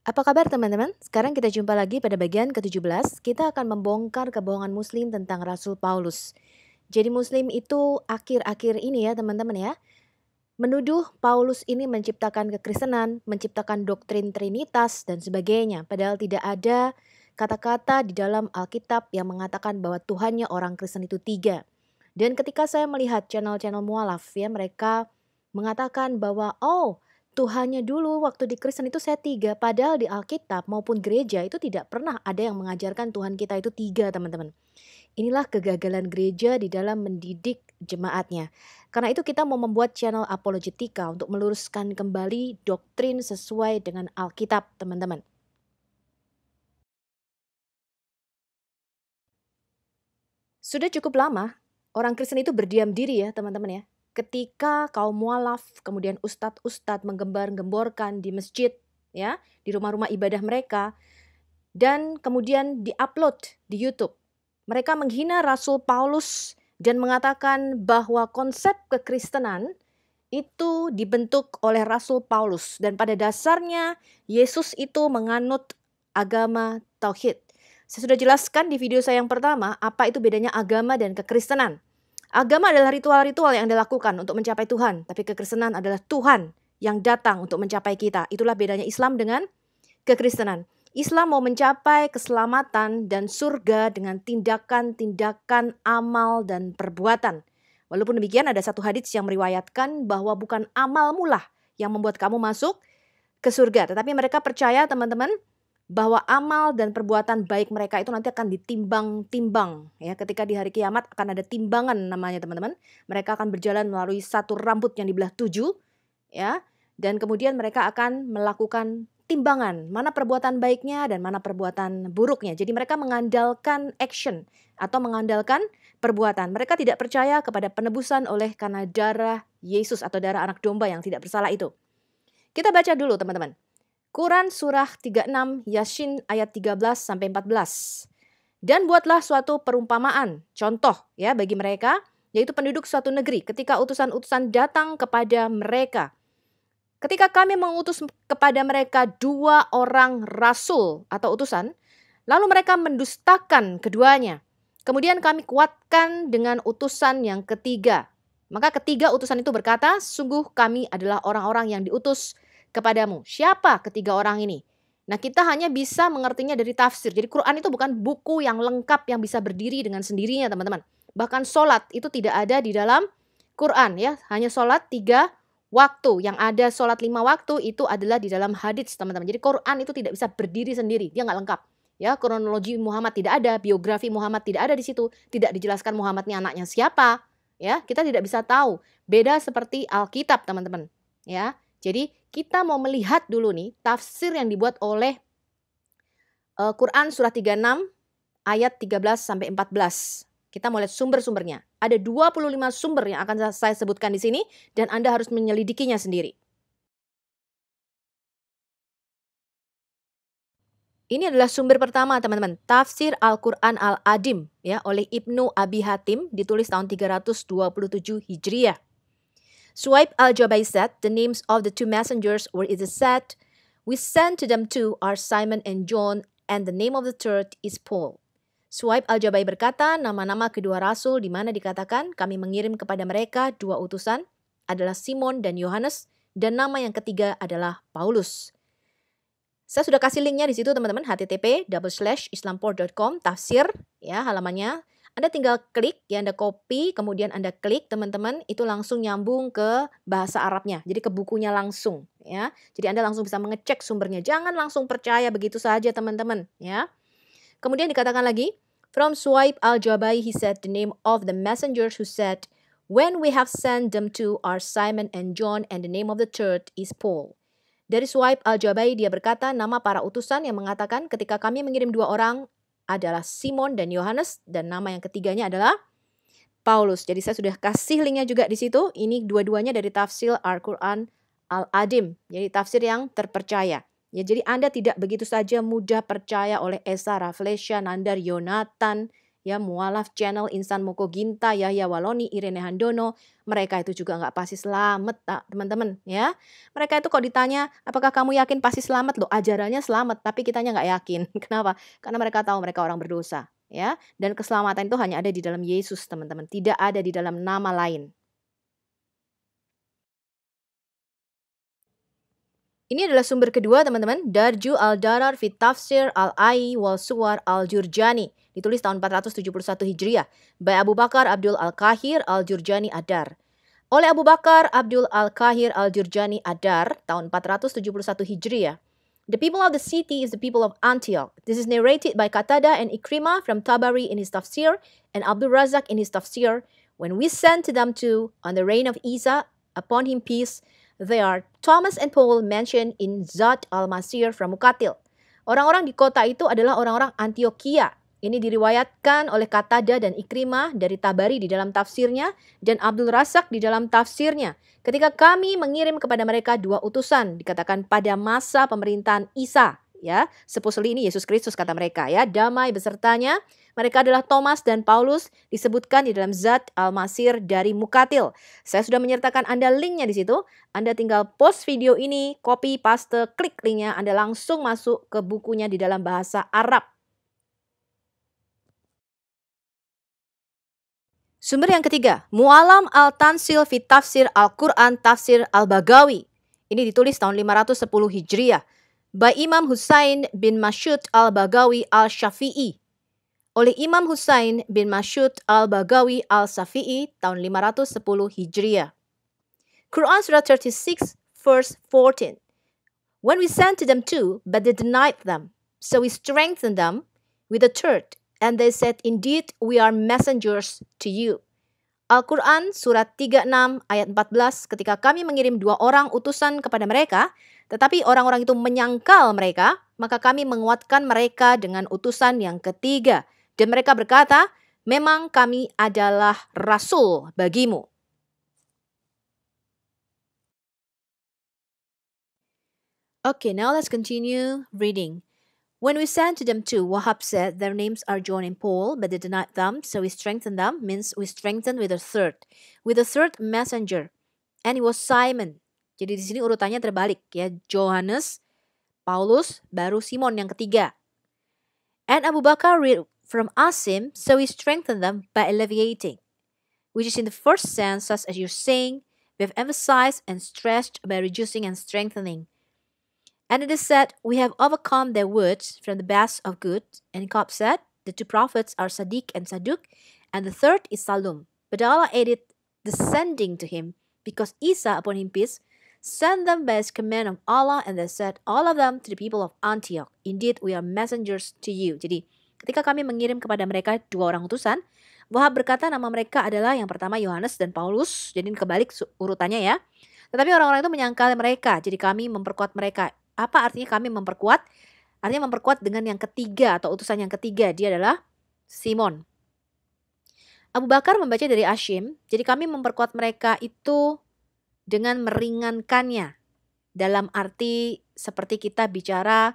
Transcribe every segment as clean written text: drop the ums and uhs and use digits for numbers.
Apa kabar teman-teman? Sekarang kita jumpa lagi pada bagian ke-17. Kita akan membongkar kebohongan Muslim tentang Rasul Paulus. Jadi Muslim itu akhir-akhir ini ya teman-teman ya, menuduh Paulus ini menciptakan kekristenan, menciptakan doktrin Trinitas dan sebagainya. Padahal tidak ada kata-kata di dalam Alkitab yang mengatakan bahwa Tuhannya orang Kristen itu tiga. Dan ketika saya melihat channel-channel mualaf ya, mereka mengatakan bahwa Tuhannya dulu waktu di Kristen itu saya tiga. Padahal di Alkitab maupun gereja itu tidak pernah ada yang mengajarkan Tuhan kita itu tiga teman-teman. Inilah kegagalan gereja di dalam mendidik jemaatnya. Karena itu kita mau membuat channel apologetika untuk meluruskan kembali doktrin sesuai dengan Alkitab teman-teman. Sudah cukup lama orang Kristen itu berdiam diri ya teman-teman ya. Ketika kaum mualaf, kemudian ustadz-ustadz menggembar-gemborkan di masjid ya, di rumah-rumah ibadah mereka, dan kemudian diupload di YouTube. Mereka menghina Rasul Paulus dan mengatakan bahwa konsep kekristenan itu dibentuk oleh Rasul Paulus. Dan pada dasarnya Yesus itu menganut agama tauhid. Saya sudah jelaskan di video saya yang pertama apa itu bedanya agama dan kekristenan. Agama adalah ritual-ritual yang dilakukan untuk mencapai Tuhan. Tapi kekristenan adalah Tuhan yang datang untuk mencapai kita. Itulah bedanya Islam dengan kekristenan. Islam mau mencapai keselamatan dan surga dengan tindakan-tindakan amal dan perbuatan. Walaupun demikian ada satu hadits yang meriwayatkan bahwa bukan amalmu lah yang membuat kamu masuk ke surga. Tetapi mereka percaya teman-teman bahwa amal dan perbuatan baik mereka itu nanti akan ditimbang-timbang. Ya, ketika di hari kiamat akan ada timbangan namanya teman-teman. Mereka akan berjalan melalui satu rambut yang dibelah 7. Ya, dan kemudian mereka akan melakukan timbangan. Mana perbuatan baiknya dan mana perbuatan buruknya. Jadi mereka mengandalkan action atau mengandalkan perbuatan. Mereka tidak percaya kepada penebusan oleh karena darah Yesus atau darah anak domba yang tidak bersalah itu. Kita baca dulu teman-teman. Quran surah 36 Yasin ayat 13 sampai 14. Dan buatlah suatu perumpamaan, contoh ya bagi mereka, yaitu penduduk suatu negeri ketika utusan-utusan datang kepada mereka. Ketika kami mengutus kepada mereka 2 orang rasul atau utusan, lalu mereka mendustakan keduanya. Kemudian kami kuatkan dengan utusan yang ketiga. Maka ketiga utusan itu berkata, sungguh kami adalah orang-orang yang diutus kepadamu. Siapa ketiga orang ini? Nah, kita hanya bisa mengertinya dari tafsir. Jadi Quran itu bukan buku yang lengkap yang bisa berdiri dengan sendirinya teman-teman. Bahkan sholat itu tidak ada di dalam Quran ya. Hanya sholat 3 waktu. Yang ada sholat 5 waktu itu adalah di dalam hadits teman-teman. Jadi Quran itu tidak bisa berdiri sendiri. Dia nggak lengkap. Ya, kronologi Muhammad tidak ada, biografi Muhammad tidak ada di situ, tidak dijelaskan Muhammad ini anaknya siapa. Ya, kita tidak bisa tahu. Beda seperti Alkitab teman-teman. Ya, jadi kita mau melihat dulu nih tafsir yang dibuat oleh Quran surah 36 ayat 13 sampai 14. Kita mau lihat sumber-sumbernya. Ada 25 sumber yang akan saya sebutkan di sini dan Anda harus menyelidikinya sendiri. Ini adalah sumber pertama teman-teman, Tafsir Al-Quran Al-Adim ya oleh Ibnu Abi Hatim, ditulis tahun 327 Hijriah. Suhaib Al-Jabai said, the names of the 2 messengers were it is said, we sent to them 2 are Simon and John, and the name of the third is Paul. Suhaib Al-Jabai berkata, nama-nama kedua rasul di mana dikatakan kami mengirim kepada mereka 2 utusan adalah Simon dan Yohanes, dan nama yang ketiga adalah Paulus. Saya sudah kasih linknya di situ teman-teman, http://islamport.com, tafsir ya halamannya. Anda tinggal klik, ya Anda copy, kemudian Anda klik teman-teman, itu langsung nyambung ke bahasa Arabnya. Jadi ke bukunya langsung ya. Jadi Anda langsung bisa mengecek sumbernya. Jangan langsung percaya begitu saja teman-teman ya. Kemudian dikatakan lagi, from Suhaib Al-Jabai he said the name of the messengers who said, when we have sent them to are Simon and John and the name of the third is Paul. Dari Suhaib Al-Jabai dia berkata nama para utusan yang mengatakan ketika kami mengirim 2 orang adalah Simon dan Yohanes dan nama yang ketiganya adalah Paulus. Jadi saya sudah kasih linknya juga di situ. Ini dua-duanya dari tafsir Al-Quran Al-Adim. Jadi tafsir yang terpercaya. Ya, jadi Anda tidak begitu saja mudah percaya oleh Esa, Raflesha, Nandar, Yonatan, ya mualaf channel, Insan Moko Ginta, Yahya Waloni, Irene Handono, mereka itu juga nggak pasti selamat, teman-teman ya. Mereka itu kok ditanya, apakah kamu yakin pasti selamat? Loh, ajarannya selamat, tapi kitanya nggak yakin. Kenapa? Karena mereka tahu mereka orang berdosa, ya. Dan keselamatan itu hanya ada di dalam Yesus, teman-teman. Tidak ada di dalam nama lain. Ini adalah sumber kedua, teman-teman. Darju al-Darar fi Tafsir al-Ai wal Suwar al-Jurjani. Ditulis tahun 471 Hijriah. By Abu Bakar Abdul al-Kahir al-Jurjani Adar. Oleh Abu Bakar Abdul al-Kahir al-Jurjani Adar, tahun 471 Hijriah. The people of the city is the people of Antioch. This is narrated by Qatada and Ikrimah from Tabari in his Tafsir and Abdul Razak in his Tafsir. When we sent them to, on the reign of Isa, upon him peace, they are Thomas and Paul mentioned in Zat al-Masir from Mukatil. Orang-orang di kota itu adalah orang-orang Antioquia. Ini diriwayatkan oleh Qatada dan Ikrimah dari Tabari di dalam tafsirnya dan Abdul Razak di dalam tafsirnya. Ketika kami mengirim kepada mereka 2 utusan, dikatakan pada masa pemerintahan Isa, ya, supposedly ini Yesus Kristus kata mereka, ya, damai besertanya. Mereka adalah Thomas dan Paulus, disebutkan di dalam Zat al-Masir dari Mukatil. Saya sudah menyertakan Anda linknya di situ. Anda tinggal post video ini, copy, paste, klik linknya, Anda langsung masuk ke bukunya di dalam bahasa Arab. Sumber yang ketiga, Mu'alam al-Tansil fi Tafsir al-Quran Tafsir al-Bagawi. Ini ditulis tahun 510 Hijriah. By Imam Husain bin Mashud al-Bagawi al-Syafi'i. Oleh Imam Husain bin Mashud al-Bagawi al-Syafi'i tahun 510 Hijriah. Quran Surah 36 verse 14. When we sent to them 2, but they denied them. So we strengthened them with a third. And they said, indeed, we are messengers to you. Al-Quran surat 36 ayat 14, ketika kami mengirim 2 orang utusan kepada mereka, tetapi orang-orang itu menyangkal mereka, maka kami menguatkan mereka dengan utusan yang ketiga. Dan mereka berkata, memang kami adalah rasul bagimu. Okay, now let's continue reading. When we sent to them 2, Wahab said their names are John and Paul, but they denied them, so we strengthened them, means we strengthened with a third messenger, and it was Simon. Jadi di sini urutannya terbalik, ya, Johannes, Paulus, baru Simon yang ketiga. And Abu Bakar read from Asim, so we strengthened them by alleviating, which is in the first sense, such as you're saying, we have emphasized and stressed by reducing and strengthening. And it is said, we have overcome their words from the best of good. And Ka'b said, the 2 prophets are Sadiq and Saduk, and the third is Salum. But Allah added descending to him, because Isa, upon him peace, sent them by his command of Allah, and they said, all of them to the people of Antioch, indeed we are messengers to you. Jadi, ketika kami mengirim kepada mereka 2 orang utusan, Wahab berkata nama mereka adalah yang pertama Yohanes dan Paulus, jadi kebalik urutannya ya. Tetapi orang-orang itu menyangkal mereka, jadi kami memperkuat mereka. Apa artinya kami memperkuat? Artinya memperkuat dengan yang ketiga atau utusan yang ketiga. Dia adalah Simon. Abu Bakar membaca dari Ashim. Jadi kami memperkuat mereka itu dengan meringankannya. Dalam arti seperti kita bicara,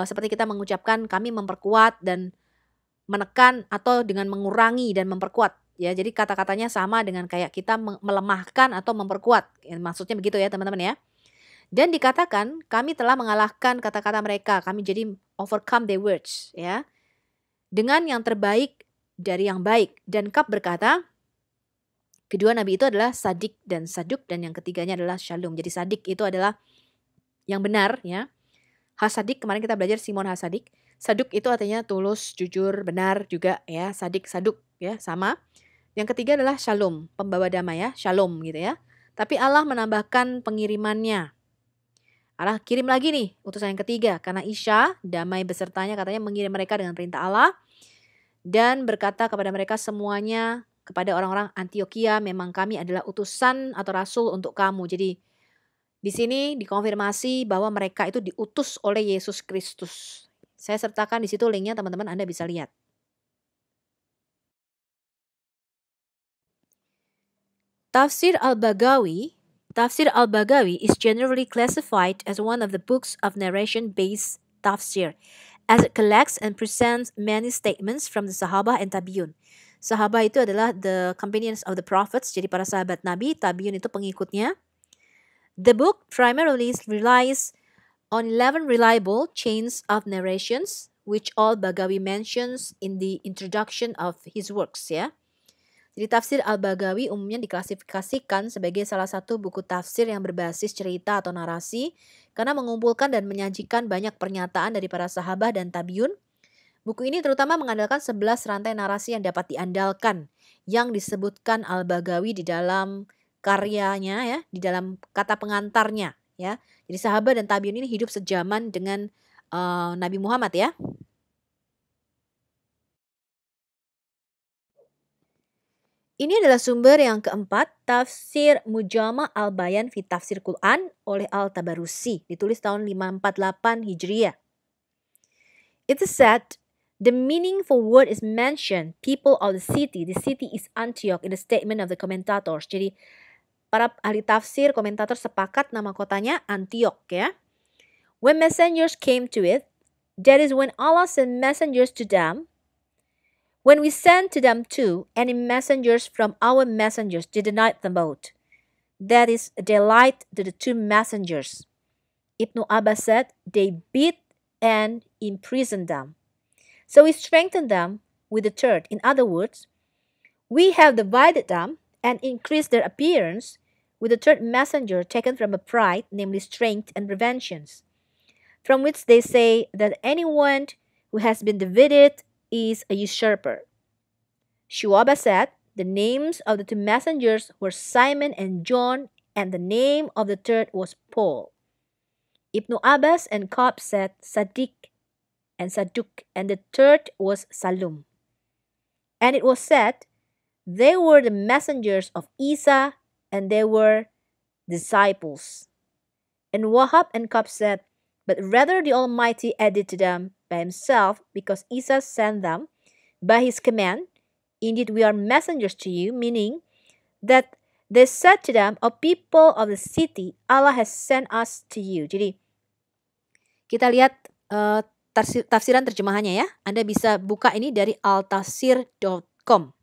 seperti kita mengucapkan kami memperkuat dan menekan atau dengan mengurangi dan memperkuat. Ya, jadi kata-katanya sama dengan kayak kita melemahkan atau memperkuat. Ya, maksudnya begitu ya teman-teman ya. Dan dikatakan kami telah mengalahkan kata-kata mereka, kami jadi overcome their words, ya, dengan yang terbaik dari yang baik. Dan Ka'b berkata, kedua nabi itu adalah Sadik dan Saduk, dan yang ketiganya adalah Shalom. Jadi Sadik itu adalah yang benar, ya. Hasadik, kemarin kita belajar Simon Hasadik. Saduk itu artinya tulus, jujur, benar juga, ya. Sadik, Saduk, ya, sama. Yang ketiga adalah Shalom, pembawa damai, ya, Shalom gitu ya. Tapi Allah menambahkan pengirimannya. Allah kirim lagi nih utusan yang ketiga, karena Isya, damai besertanya, katanya mengirim mereka dengan perintah Allah dan berkata kepada mereka semuanya, kepada orang-orang Antioquia, memang kami adalah utusan atau rasul untuk kamu. Jadi di sini dikonfirmasi bahwa mereka itu diutus oleh Yesus Kristus. Saya sertakan di situ linknya, teman-teman Anda bisa lihat. Tafsir al-Bagawi is generally classified as one of the books of narration-based tafsir, as it collects and presents many statements from the Sahabah and Tabi'un. Sahabah itu adalah the companions of the prophets, jadi para sahabat Nabi, Tabi'un itu pengikutnya. The book primarily relies on 11 reliable chains of narrations, which all Bagawi mentions in the introduction of his works, ya. Jadi tafsir Al-Bagawi umumnya diklasifikasikan sebagai salah satu buku tafsir yang berbasis cerita atau narasi karena mengumpulkan dan menyajikan banyak pernyataan dari para sahabat dan tabiun. Buku ini terutama mengandalkan 11 rantai narasi yang dapat diandalkan yang disebutkan Al-Bagawi di dalam karyanya, ya, di dalam kata pengantarnya, ya. Jadi sahabat dan tabiun ini hidup sejaman dengan Nabi Muhammad, ya. Ini adalah sumber yang keempat, Tafsir Mujama' al-Bayan fi Tafsir Quran oleh Al-Tabarusi, ditulis tahun 548 Hijriah. It is said the meaningful word is mentioned, people of the city. The city is Antioch in the statement of the commentators. Jadi para ahli tafsir, komentator sepakat nama kotanya Antioch, ya. When messengers came to it, that is when Allah sent messengers to them. When we sent to them too, any messengers from our messengers, they denied them both. That is, they lied to the two messengers. Ibn Abbas said, they beat and imprisoned them. So we strengthened them with the third. In other words, we have divided them and increased their appearance with the third messenger taken from a pride, namely strength and preventions, from which they say that anyone who has been divided is a usurper. Shu'abah said, the names of the two messengers were Simon and John, and the name of the third was Paul. Ibn Abbas and Ka'b said Sadiq and Saduk, and the third was Salum. And it was said, they were the messengers of Isa, and they were disciples. And Wahab and Ka'b said, but rather the Almighty added to them by himself, because Isa sent them by his command. Indeed, we are messengers to you, meaning that they said to them, O people of the city, Allah has sent us to you. Jadi, kita lihat tafsiran terjemahannya, ya. Anda bisa buka ini dari altafsir.com.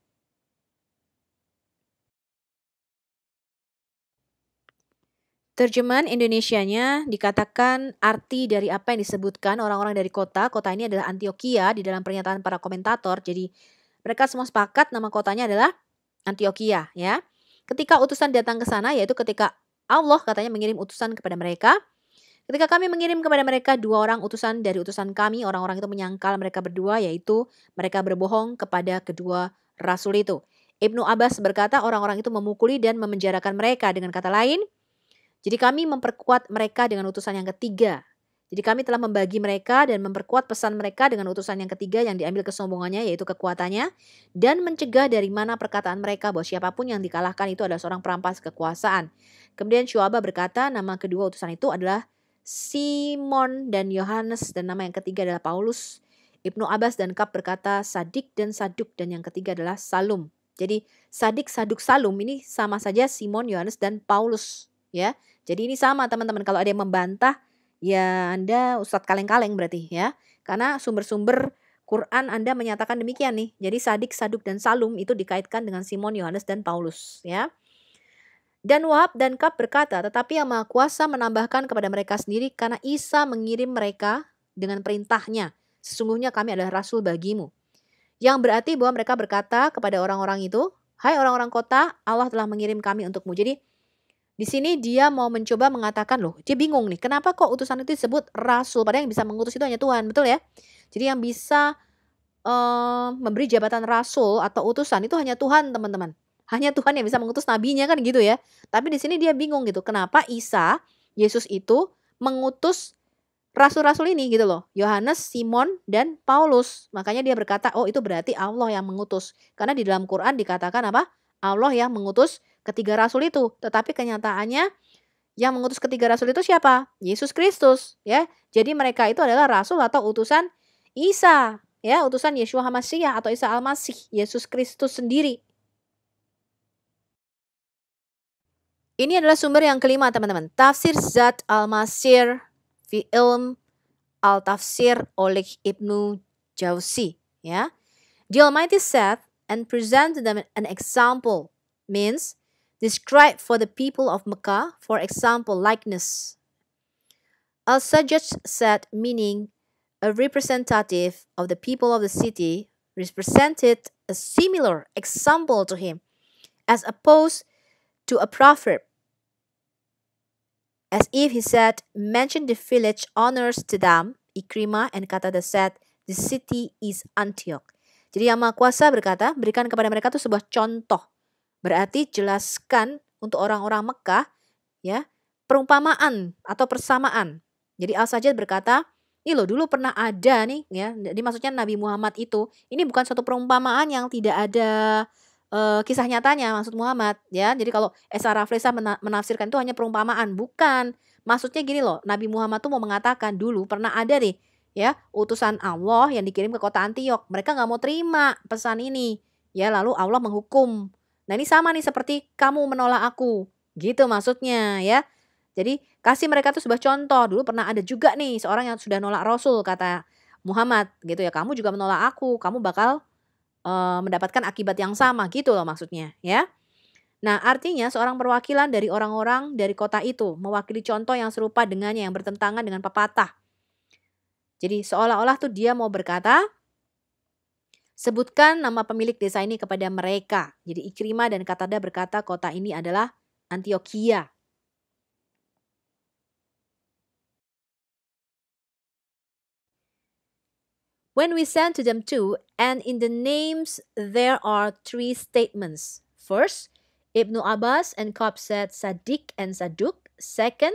Terjemahan Indonesianya dikatakan arti dari apa yang disebutkan orang-orang dari kota. Kota ini adalah Antioquia di dalam pernyataan para komentator. Jadi mereka semua sepakat nama kotanya adalah Antioquia, ya. Ketika utusan datang ke sana, yaitu ketika Allah katanya mengirim utusan kepada mereka. Ketika kami mengirim kepada mereka 2 orang utusan dari utusan kami, orang-orang itu menyangkal mereka berdua, yaitu mereka berbohong kepada kedua rasul itu. Ibnu Abbas berkata orang-orang itu memukuli dan memenjarakan mereka. Dengan kata lain, jadi kami memperkuat mereka dengan utusan yang ketiga. Jadi kami telah membagi mereka dan memperkuat pesan mereka dengan utusan yang ketiga yang diambil kesombongannya, yaitu kekuatannya, dan mencegah dari mana perkataan mereka bahwa siapapun yang dikalahkan itu adalah seorang perampas kekuasaan. Kemudian Syu'abah berkata nama kedua utusan itu adalah Simon dan Yohanes, dan nama yang ketiga adalah Paulus. Ibnu Abbas dan Ka'b berkata Sadik dan Saduk, dan yang ketiga adalah Salum. Jadi Sadik, Saduk, Salum ini sama saja Simon, Yohanes, dan Paulus, ya. Jadi ini sama teman-teman, kalau ada yang membantah ya Anda ustadz kaleng-kaleng berarti, ya. Karena sumber-sumber Quran Anda menyatakan demikian nih. Jadi Sadik, Saduk, dan Salum itu dikaitkan dengan Simon, Yohanes, dan Paulus, ya. Dan Wahab dan Ka'b berkata, tetapi Yang Maha Kuasa menambahkan kepada mereka sendiri karena Isa mengirim mereka dengan perintahnya. Sesungguhnya kami adalah rasul bagimu. Yang berarti bahwa mereka berkata kepada orang-orang itu, hai orang-orang kota, Allah telah mengirim kami untukmu. Jadi di sini dia mau mencoba mengatakan, loh, dia bingung nih, kenapa kok utusan itu disebut rasul, padahal yang bisa mengutus itu hanya Tuhan, betul ya? Jadi yang bisa memberi jabatan rasul atau utusan itu hanya Tuhan, teman-teman. Hanya Tuhan yang bisa mengutus nabinya, kan gitu ya. Tapi di sini dia bingung gitu, kenapa Isa, Yesus itu mengutus rasul-rasul ini gitu loh. Yohanes, Simon, dan Paulus. Makanya dia berkata, oh itu berarti Allah yang mengutus. Karena di dalam Quran dikatakan apa? Allah yang mengutus ketiga rasul itu. Tetapi kenyataannya yang mengutus ketiga rasul itu siapa? Yesus Kristus, ya. Jadi mereka itu adalah rasul atau utusan Isa, ya, utusan Yeshua HaMasyiah atau Isa Al-Masih, Yesus Kristus sendiri. Ini adalah sumber yang kelima, teman-teman. Tafsir Zat Al-Masir fi Ilm Al-Tafsir oleh Ibnu Jauzi, ya. The Almighty said and present them an example means describe for the people of Mecca, for example, likeness. Al-Sajjad said meaning a representative of the people of the city represented a similar example to him, as opposed to a proverb. As if he said, mention the village honors to them, Ikrimah and Qatada said, the city is Antioch. Jadi Yang Maha Kuasa berkata, berikan kepada mereka itu sebuah contoh. Berarti jelaskan untuk orang-orang Mekah, ya, perumpamaan atau persamaan. Jadi Al-Sajjad berkata, ini loh dulu pernah ada nih, ya. Jadi maksudnya Nabi Muhammad itu, ini bukan suatu perumpamaan yang tidak ada kisah nyatanya, maksud Muhammad, ya. Jadi kalau Esa Raflesa menafsirkan itu hanya perumpamaan, bukan. Maksudnya gini loh, Nabi Muhammad tuh mau mengatakan dulu pernah ada nih, ya, utusan Allah yang dikirim ke kota Antiok. Mereka nggak mau terima pesan ini, ya. Lalu Allah menghukum. Nah ini sama nih seperti kamu menolak aku, gitu maksudnya, ya. Jadi kasih mereka tuh sebuah contoh. Dulu pernah ada juga nih seorang yang sudah nolak Rasul, kata Muhammad, gitu ya. Kamu juga menolak aku, kamu bakal mendapatkan akibat yang sama, gitu loh maksudnya, ya. Nah artinya seorang perwakilan dari orang-orang dari kota itu mewakili contoh yang serupa dengannya yang bertentangan dengan pepatah. Jadi seolah-olah tuh dia mau berkata, sebutkan nama pemilik desa ini kepada mereka. Jadi Ikrimah dan Qatada berkata kota ini adalah Antioquia. When we send to them too, and in the names there are three statements. First, Ibnu Abbas and Ka'b said Sadiq and Saduk. Second,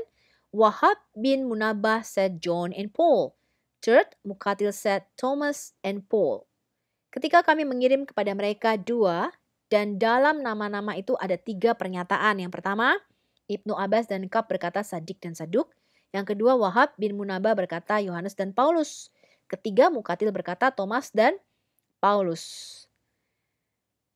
Wahab bin Munabbah said John and Paul. Third, Muqatil said Thomas and Paul. Ketika kami mengirim kepada mereka dua, dan dalam nama-nama itu ada tiga pernyataan. Yang pertama, Ibnu Abbas dan Ka'b berkata Sadiq dan Saduk. Yang kedua, Wahab bin Munabbah berkata Yohanes dan Paulus. Ketiga, Muqatil berkata Thomas dan Paulus.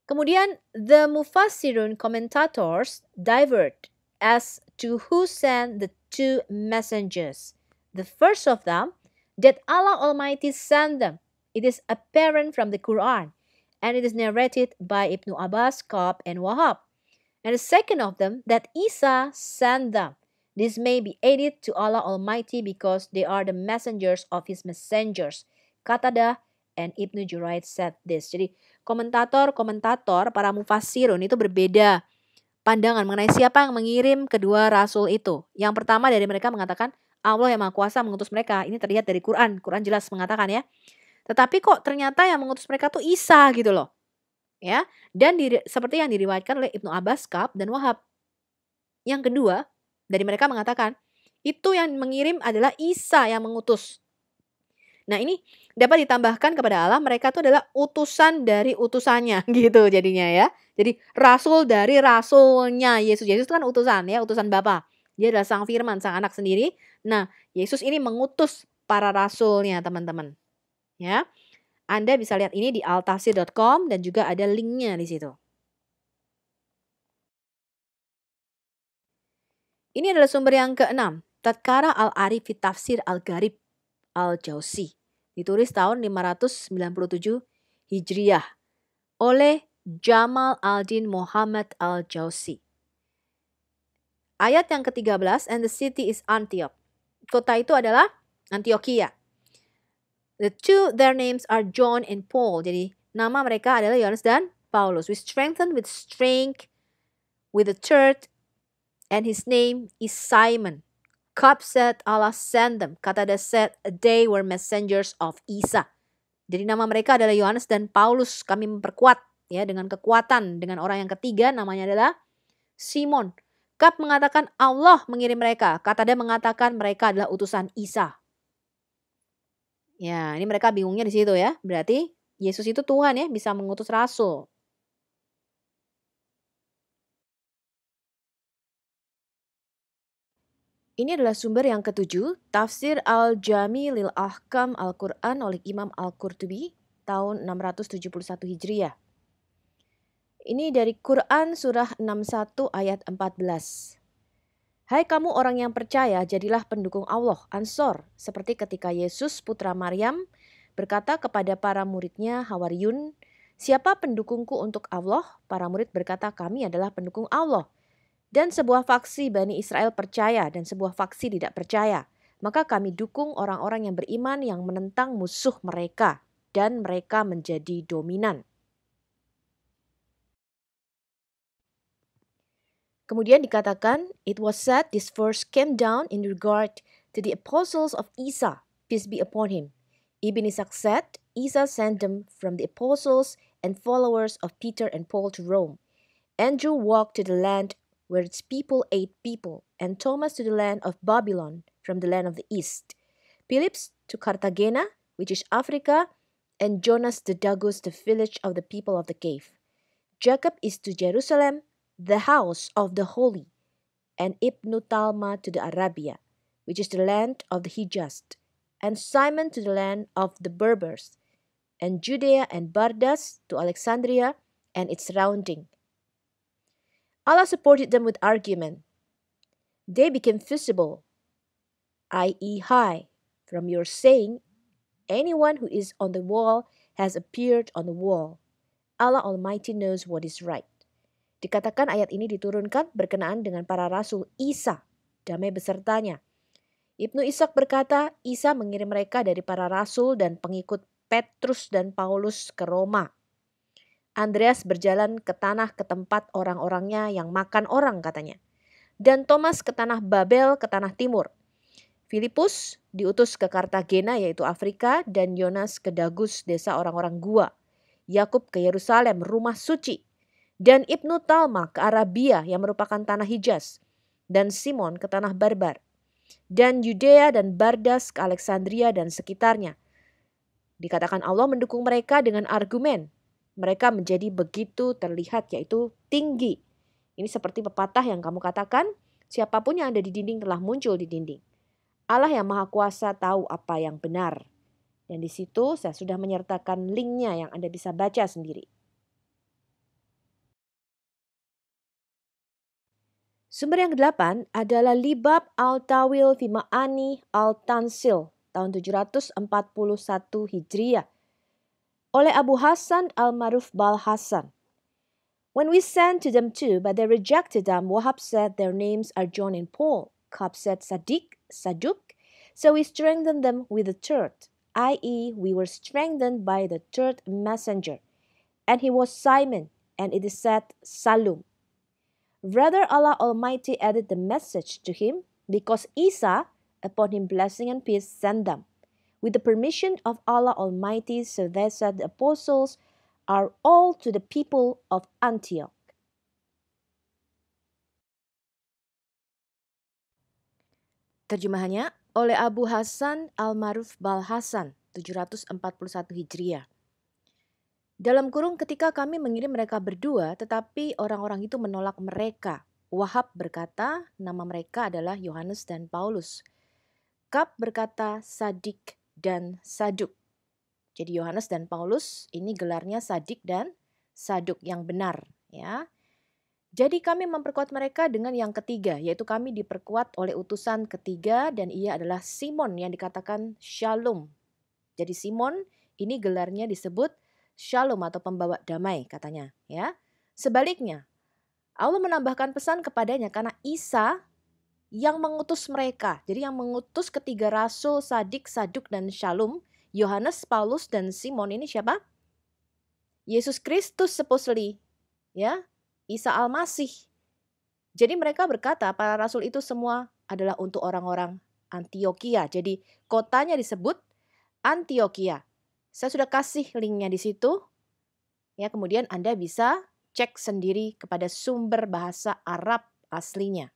Kemudian, the Mufassirun commentators diverge as to who sent the two messengers. The first of them, that Allah Almighty sent them. It is apparent from the Quran, and it is narrated by Ibnu Abbas, Ka'b, and Wahab. And the second of them, that Isa sent them. This may be added to Allah Almighty because they are the messengers of His messengers. Qatada and Ibnu Juraid said this. Jadi komentator-komentator para mufassirun itu berbeda pandangan mengenai siapa yang mengirim kedua rasul itu. Yang pertama dari mereka mengatakan Allah yang Maha Kuasa mengutus mereka. Ini terlihat dari Quran. Quran jelas mengatakan, ya. Tetapi kok ternyata yang mengutus mereka tuh Isa gitu loh. Ya. Dan seperti yang diriwayatkan oleh Ibnu Abbas, Ka'b, dan Wahab. Yang kedua, dari mereka mengatakan, itu yang mengirim adalah Isa yang mengutus. Nah ini dapat ditambahkan kepada Allah, mereka itu adalah utusan dari utusannya, gitu jadinya, ya. Jadi rasul dari rasulnya Yesus. Yesus kan utusan, ya, utusan Bapa. Dia adalah sang firman, sang anak sendiri. Nah Yesus ini mengutus para rasulnya, teman-teman. Ya, Anda bisa lihat ini di altafsir.com dan juga ada linknya di situ. Ini adalah sumber yang keenam, Tadkara al-Arif fi Tafsir al-Gharib al-Jauzi, ditulis tahun 597 Hijriah oleh Jamal al-Din Muhammad al-Jauzi. Ayat yang ke-13, and the city is Antioch. Kota itu adalah Antioquia. The two, their names are John and Paul. Jadi nama mereka adalah Yohanes dan Paulus. We strengthen with strength with the third, and his name is Simon. Ka'b said Allah sent them. Qatada said they were messengers of Isa. Jadi nama mereka adalah Yohanes dan Paulus. Kami memperkuat, ya, dengan kekuatan. Dengan orang yang ketiga namanya adalah Simon. Ka'b mengatakan Allah mengirim mereka. Qatada mengatakan mereka adalah utusan Isa. Ya, ini mereka bingungnya di situ, ya. Berarti Yesus itu Tuhan, ya, bisa mengutus rasul. Ini adalah sumber yang ketujuh, Tafsir Al-Jami lil Ahkam Al-Quran oleh Imam Al-Qurtubi tahun 671 Hijriah. Ini dari Quran surah 61 ayat 14. Hai kamu orang yang percaya, jadilah pendukung Allah, Ansor, seperti ketika Yesus putra Maryam berkata kepada para muridnya Hawariyun, siapa pendukungku untuk Allah? Para murid berkata, kami adalah pendukung Allah. Dan sebuah faksi Bani Israel percaya dan sebuah faksi tidak percaya. Maka kami dukung orang-orang yang beriman yang menentang musuh mereka dan mereka menjadi dominan. Kemudian dikatakan, it was said this verse came down in regard to the apostles of Isa, peace be upon him. Ibn Ishaq said, Isa sent them from the apostles and followers of Peter and Paul to Rome. Andrew walked to the land where its people ate people, and Thomas to the land of Babylon from the land of the east. Philip to Cartagena, which is Africa, and Jonas to Dagus, the village of the people of the cave. Jacob is to Jerusalem, the house of the holy, and Ibn Talma to the Arabia, which is the land of the Hijaz, and Simon to the land of the Berbers, and Judea and Bardas to Alexandria and its surrounding. Allah supported them with argument. They became visible, i.e. high, from your saying, anyone who is on the wall has appeared on the wall. Allah Almighty knows what is right. Dikatakan ayat ini diturunkan berkenaan dengan para rasul Isa, damai besertanya. Ibnu Ishaq berkata, Isa mengirim mereka dari para rasul dan pengikut Petrus dan Paulus ke Roma. Andreas berjalan ke tempat orang-orangnya yang makan orang katanya. Dan Thomas ke tanah Babel, ke tanah timur. Filipus diutus ke Kartagena yaitu Afrika dan Yonas ke Dagus, desa orang-orang gua. Yakub ke Yerusalem, rumah suci. Dan Ibnu Talma ke Arabia yang merupakan tanah Hijaz. Dan Simon ke tanah Barbar. Dan Yudea dan Bardas ke Alexandria dan sekitarnya. Dikatakan Allah mendukung mereka dengan argumen. Mereka menjadi begitu terlihat yaitu tinggi. Ini seperti pepatah yang kamu katakan, siapapun yang ada di dinding telah muncul di dinding. Allah yang Maha Kuasa tahu apa yang benar. Dan di situ saya sudah menyertakan linknya yang Anda bisa baca sendiri. Sumber yang ke-8 adalah Libab al-Tawil fi Ma'ani al-Tansil tahun 741 Hijriah oleh Abu Hasan al-Maruf Bal-Hasan. When we sent to them too, but they rejected them, Wahab said their names are John and Paul. Kab said Sadiq, Saduk. So we strengthened them with the third, i.e. we were strengthened by the third messenger. And he was Simon, and it is said Salum. Rather, Allah Almighty added the message to him, because Isa, upon him blessing and peace, sent them. With the permission of Allah Almighty, so they said the apostles are all to the people of Antioch. Terjemahannya oleh Abu Hasan al-Maruf Bal-Hasan, 741 Hijriah. Dalam kurung ketika kami mengirim mereka berdua, tetapi orang-orang itu menolak mereka. Wahab berkata, nama mereka adalah Yohanes dan Paulus. Kab berkata Sadik dan Saduk. Jadi Yohanes dan Paulus ini gelarnya Sadik dan Saduk yang benar. Ya. Jadi kami memperkuat mereka dengan yang ketiga, yaitu kami diperkuat oleh utusan ketiga dan ia adalah Simon yang dikatakan Shalom. Jadi Simon ini gelarnya disebut Shalom atau pembawa damai katanya. Ya. Sebaliknya, Allah menambahkan pesan kepadanya karena Isa yang mengutus mereka. Jadi yang mengutus ketiga rasul Sadik, Saduk, dan Shalom, Yohanes, Paulus, dan Simon ini siapa? Yesus Kristus supposedly. Ya, Isa Al-Masih. Jadi mereka berkata para rasul itu semua adalah untuk orang-orang Antioquia. Jadi kotanya disebut Antioquia. Saya sudah kasih linknya di situ. Ya, kemudian Anda bisa cek sendiri kepada sumber bahasa Arab aslinya.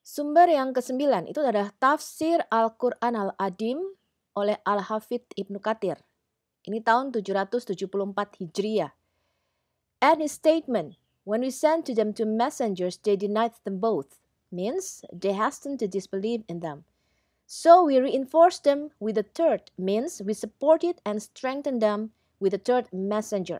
Sumber yang ke-9 itu adalah Tafsir Al-Quran Al-Adim oleh Al-Hafidh Ibnu Katsir. Ini tahun 774 Hijriah. And his statement, when we sent to them two messengers, they denied them both. Means they hastened to disbelieve in them. So we reinforced them with the third, means we supported and strengthened them with the third messenger.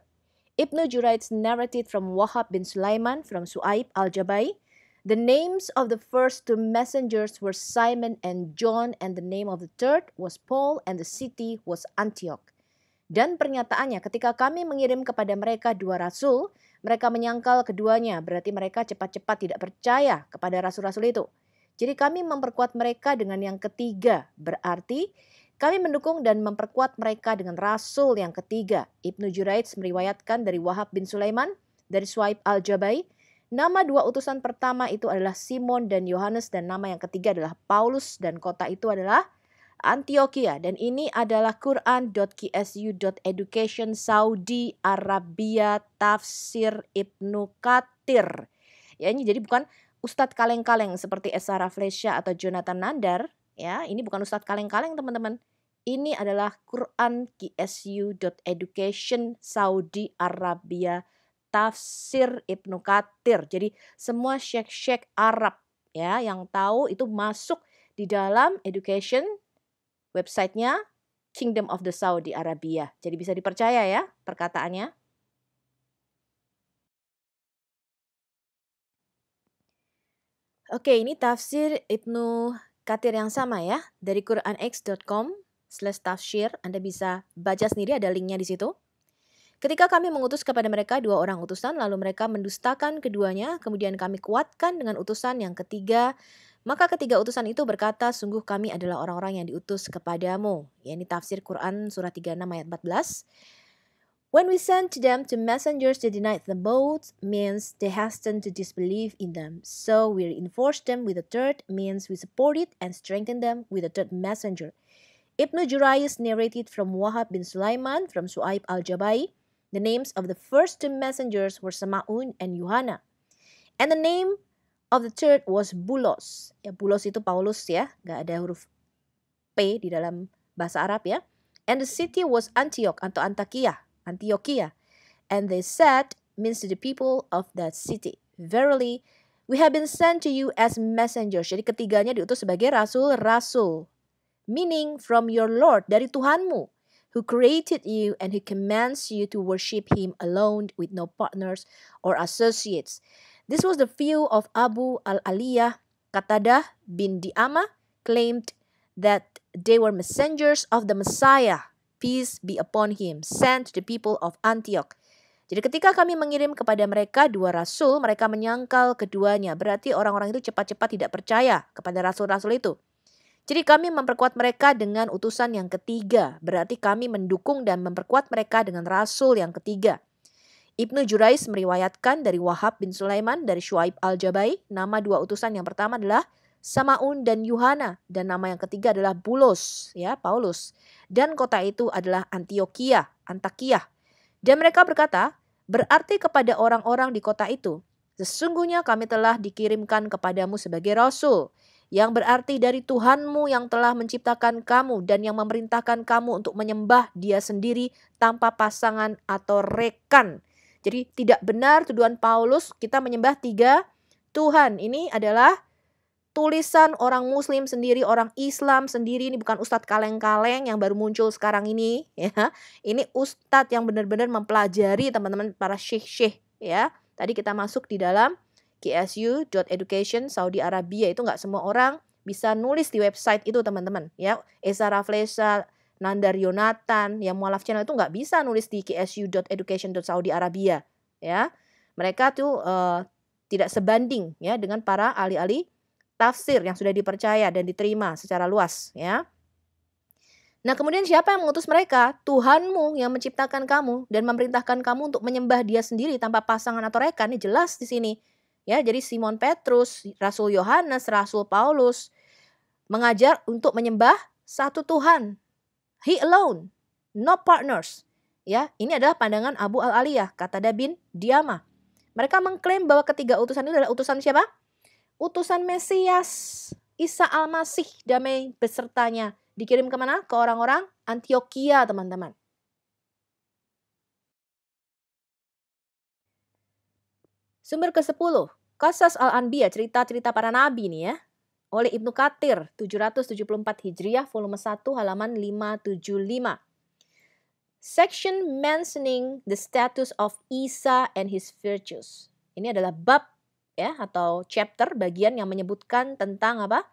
Ibnu Jurayj narrated from Wahab bin Sulaiman from Su'aib al-Jabai. The names of the first two messengers were Simon and John, and the name of the third was Paul, and the city was Antioch. Dan pernyataannya, ketika kami mengirim kepada mereka dua rasul, mereka menyangkal keduanya, berarti mereka cepat-cepat tidak percaya kepada rasul-rasul itu. Jadi kami memperkuat mereka dengan yang ketiga, berarti kami mendukung dan memperkuat mereka dengan rasul yang ketiga. Ibnu Jurayj meriwayatkan dari Wahab bin Sulaiman, dari Su'aib al-Jabai. Nama dua utusan pertama itu adalah Simon dan Yohanes, dan nama yang ketiga adalah Paulus, dan kota itu adalah Antioquia. Dan ini adalah Quran.ksu.education Saudi Arabia Tafsir Ibnu Katsir. Ya, ini jadi bukan Ustadz kaleng-kaleng seperti Esa Raflesya atau Jonathan Nandar. Ya, ini bukan Ustadz kaleng-kaleng teman-teman. Ini adalah Quran.ksu.education Saudi Arabia Tafsir Ibnu Katsir. Jadi semua syekh-syekh Arab ya yang tahu itu masuk di dalam education websitenya Kingdom of the Saudi Arabia. Jadi bisa dipercaya ya perkataannya. Oke, ini tafsir Ibnu Katsir yang sama ya. Dari quranx.com/tafsir. Anda bisa baca sendiri, ada linknya di situ. Ketika kami mengutus kepada mereka dua orang utusan, lalu mereka mendustakan keduanya, kemudian kami kuatkan dengan utusan yang ketiga. Maka ketiga utusan itu berkata, sungguh kami adalah orang-orang yang diutus kepadamu. Ya, ini tafsir Quran surah 36 ayat 14. When we sent to them two messengers, they denied them both, means they hastened to disbelieve in them. So we reinforced them with a third, means we supported and strengthened them with a third messenger. Ibnu Jurayj narrated from Wahab bin Sulaiman from Su'aib al-Jabai. The names of the first two messengers were Sama'un and Yuhana. And the name of the third was Bulos. Ya, Bulos itu Paulus ya, nggak ada huruf P di dalam bahasa Arab ya. And the city was Antioch atau Antioquia. And they said, means to the people of that city, verily, we have been sent to you as messengers. Jadi ketiganya diutus sebagai rasul-rasul. Meaning from your Lord, dari Tuhanmu, who created you and who commands you to worship him alone with no partners or associates. This was the view of Abu al-Aliyah. Qatadah bin Di'amah claimed that they were messengers of the Messiah, peace be upon him, sent to the people of Antioch. Jadi ketika kami mengirim kepada mereka dua rasul, mereka menyangkal keduanya. Berarti orang-orang itu cepat-cepat tidak percaya kepada rasul-rasul itu. Jadi kami memperkuat mereka dengan utusan yang ketiga. Berarti kami mendukung dan memperkuat mereka dengan rasul yang ketiga. Ibnu Jurayj meriwayatkan dari Wahab bin Sulaiman dari Su'aib al-Jabai. Nama dua utusan yang pertama adalah Sama'un dan Yuhana. Dan nama yang ketiga adalah Bulos, ya Paulus. Dan kota itu adalah Antioquia. Dan mereka berkata, berarti kepada orang-orang di kota itu, sesungguhnya kami telah dikirimkan kepadamu sebagai rasul. Yang berarti dari Tuhanmu yang telah menciptakan kamu dan yang memerintahkan kamu untuk menyembah Dia sendiri tanpa pasangan atau rekan. Jadi tidak benar tuduhan Paulus kita menyembah tiga Tuhan. Ini adalah tulisan orang Muslim sendiri, orang Islam sendiri. Ini bukan ustadz kaleng-kaleng yang baru muncul sekarang ini. Ya. Ini ustadz yang benar-benar mempelajari teman-teman para syekh-syekh. Ya. Tadi kita masuk di dalam KSU.education Saudi Arabia, itu nggak semua orang bisa nulis di website itu teman-teman ya. Esa Raflesya, Nandar Yonatan, yang mualaf channel itu nggak bisa nulis di KSU.education Saudi Arabia ya. Mereka tuh tidak sebanding ya dengan para ahli-ahli tafsir yang sudah dipercaya dan diterima secara luas ya. Nah kemudian siapa yang mengutus mereka? Tuhanmu yang menciptakan kamu dan memerintahkan kamu untuk menyembah Dia sendiri tanpa pasangan atau rekan. Ini jelas di sini. Ya, jadi Simon Petrus, Rasul Yohanes, Rasul Paulus mengajar untuk menyembah satu Tuhan. He alone, no partners. Ya, ini adalah pandangan Abu al-Aliyah, Qatadah bin Di'amah. Mereka mengklaim bahwa ketiga utusan itu adalah utusan siapa? Utusan Mesias, Isa al-Masih, damai besertanya. Dikirim kemana? Ke orang-orang Antioquia, teman-teman. Sumber ke-10, Qasas al-Anbiya, cerita-cerita para nabi nih ya. Oleh Ibnu Katsir, 774 Hijriah, volume 1, halaman 575. section mentioning the status of Isa and his virtues. Ini adalah bab ya atau chapter bagian yang menyebutkan tentang apa?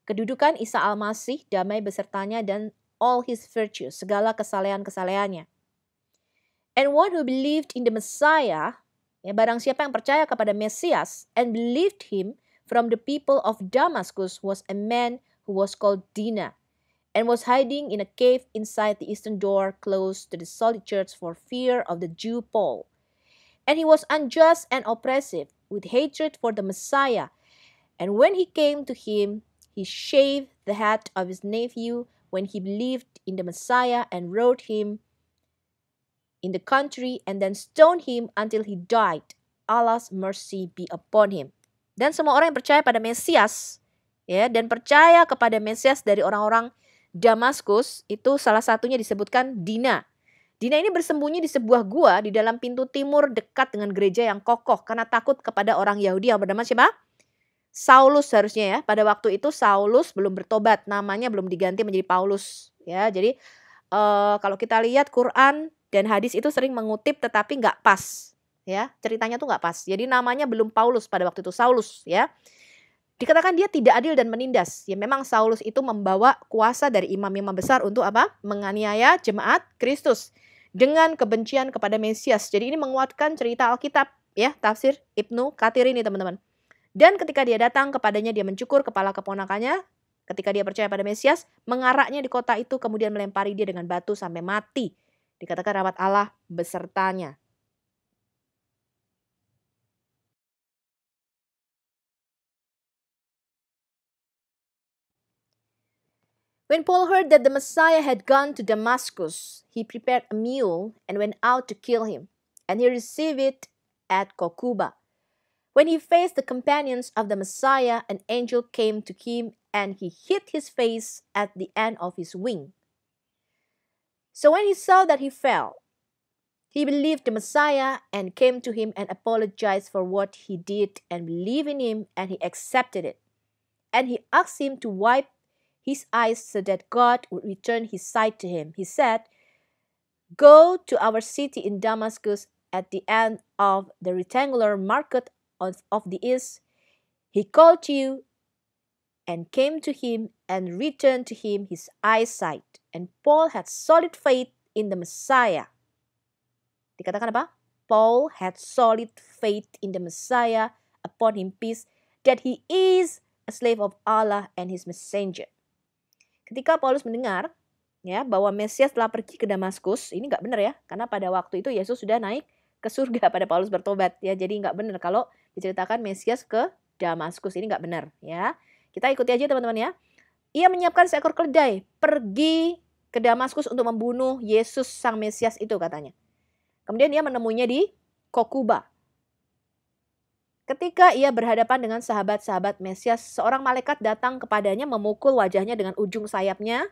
Kedudukan Isa Al-Masih, damai besertanya dan all his virtues, segala kesalehan-kesalehannya. And one who believed in the Messiah, ya barang siapa yang percaya kepada Mesias and believed him from the people of Damascus was a man who was called Dina, and was hiding in a cave inside the eastern door close to the solid church for fear of the Jew Paul. And he was unjust and oppressive, with hatred for the Messiah. And when he came to him, he shaved the head of his nephew when he believed in the Messiah and wrote him in the country and then stoned him until he died. Allah's mercy be upon him. Dan semua orang yang percaya pada Mesias, ya, dan percaya kepada Mesias dari orang-orang Damaskus, itu salah satunya disebutkan Dina. Dina ini bersembunyi di sebuah gua di dalam pintu timur dekat dengan gereja yang kokoh karena takut kepada orang Yahudi yang bernama siapa? Saulus harusnya ya. Pada waktu itu Saulus belum bertobat, namanya belum diganti menjadi Paulus. Ya, jadi kalau kita lihat Quran dan hadis itu sering mengutip tetapi nggak pas. Ya, ceritanya tuh nggak pas. Jadi namanya belum Paulus pada waktu itu, Saulus ya. Dikatakan dia tidak adil dan menindas. Ya memang Saulus itu membawa kuasa dari imam-imam besar untuk apa? Menganiaya jemaat Kristus dengan kebencian kepada Mesias. Jadi ini menguatkan cerita Alkitab ya, tafsir Ibnu Katsir ini teman-teman. Dan ketika dia datang kepadanya, dia mencukur kepala keponakannya. Ketika dia percaya pada Mesias, mengaraknya di kota itu, kemudian melempari dia dengan batu sampai mati. Dikatakan rahmat Allah besertanya. When Paul heard that the Messiah had gone to Damascus, he prepared a mule and went out to kill him, and he received it at Kokuba. When he faced the companions of the Messiah, an angel came to him, and he hit his face at the end of his wing. So when he saw that he fell, he believed the Messiah and came to him and apologized for what he did and believed in him, and he accepted it. And he asked him to wipe his eyes so that God would return his sight to him. He said, "Go to our city in Damascus at the end of the rectangular market of the east. He called you and came to him and returned to him his eyesight." And Paul had solid faith in the Messiah. Dikatakan apa? Paul had solid faith in the Messiah, upon him peace, that he is a slave of Allah and his messenger. Ketika Paulus mendengar ya bahwa Mesias telah pergi ke Damaskus, ini nggak benar ya, karena pada waktu itu Yesus sudah naik ke surga pada Paulus bertobat ya, jadi nggak benar kalau diceritakan Mesias ke Damaskus, ini nggak benar ya. Kita ikuti aja teman-teman ya. Ia menyiapkan seekor keledai, pergi ke Damaskus untuk membunuh Yesus sang Mesias itu katanya. Kemudian ia menemuinya di Kokuba. Ketika ia berhadapan dengan sahabat-sahabat Mesias, seorang malaikat datang kepadanya memukul wajahnya dengan ujung sayapnya.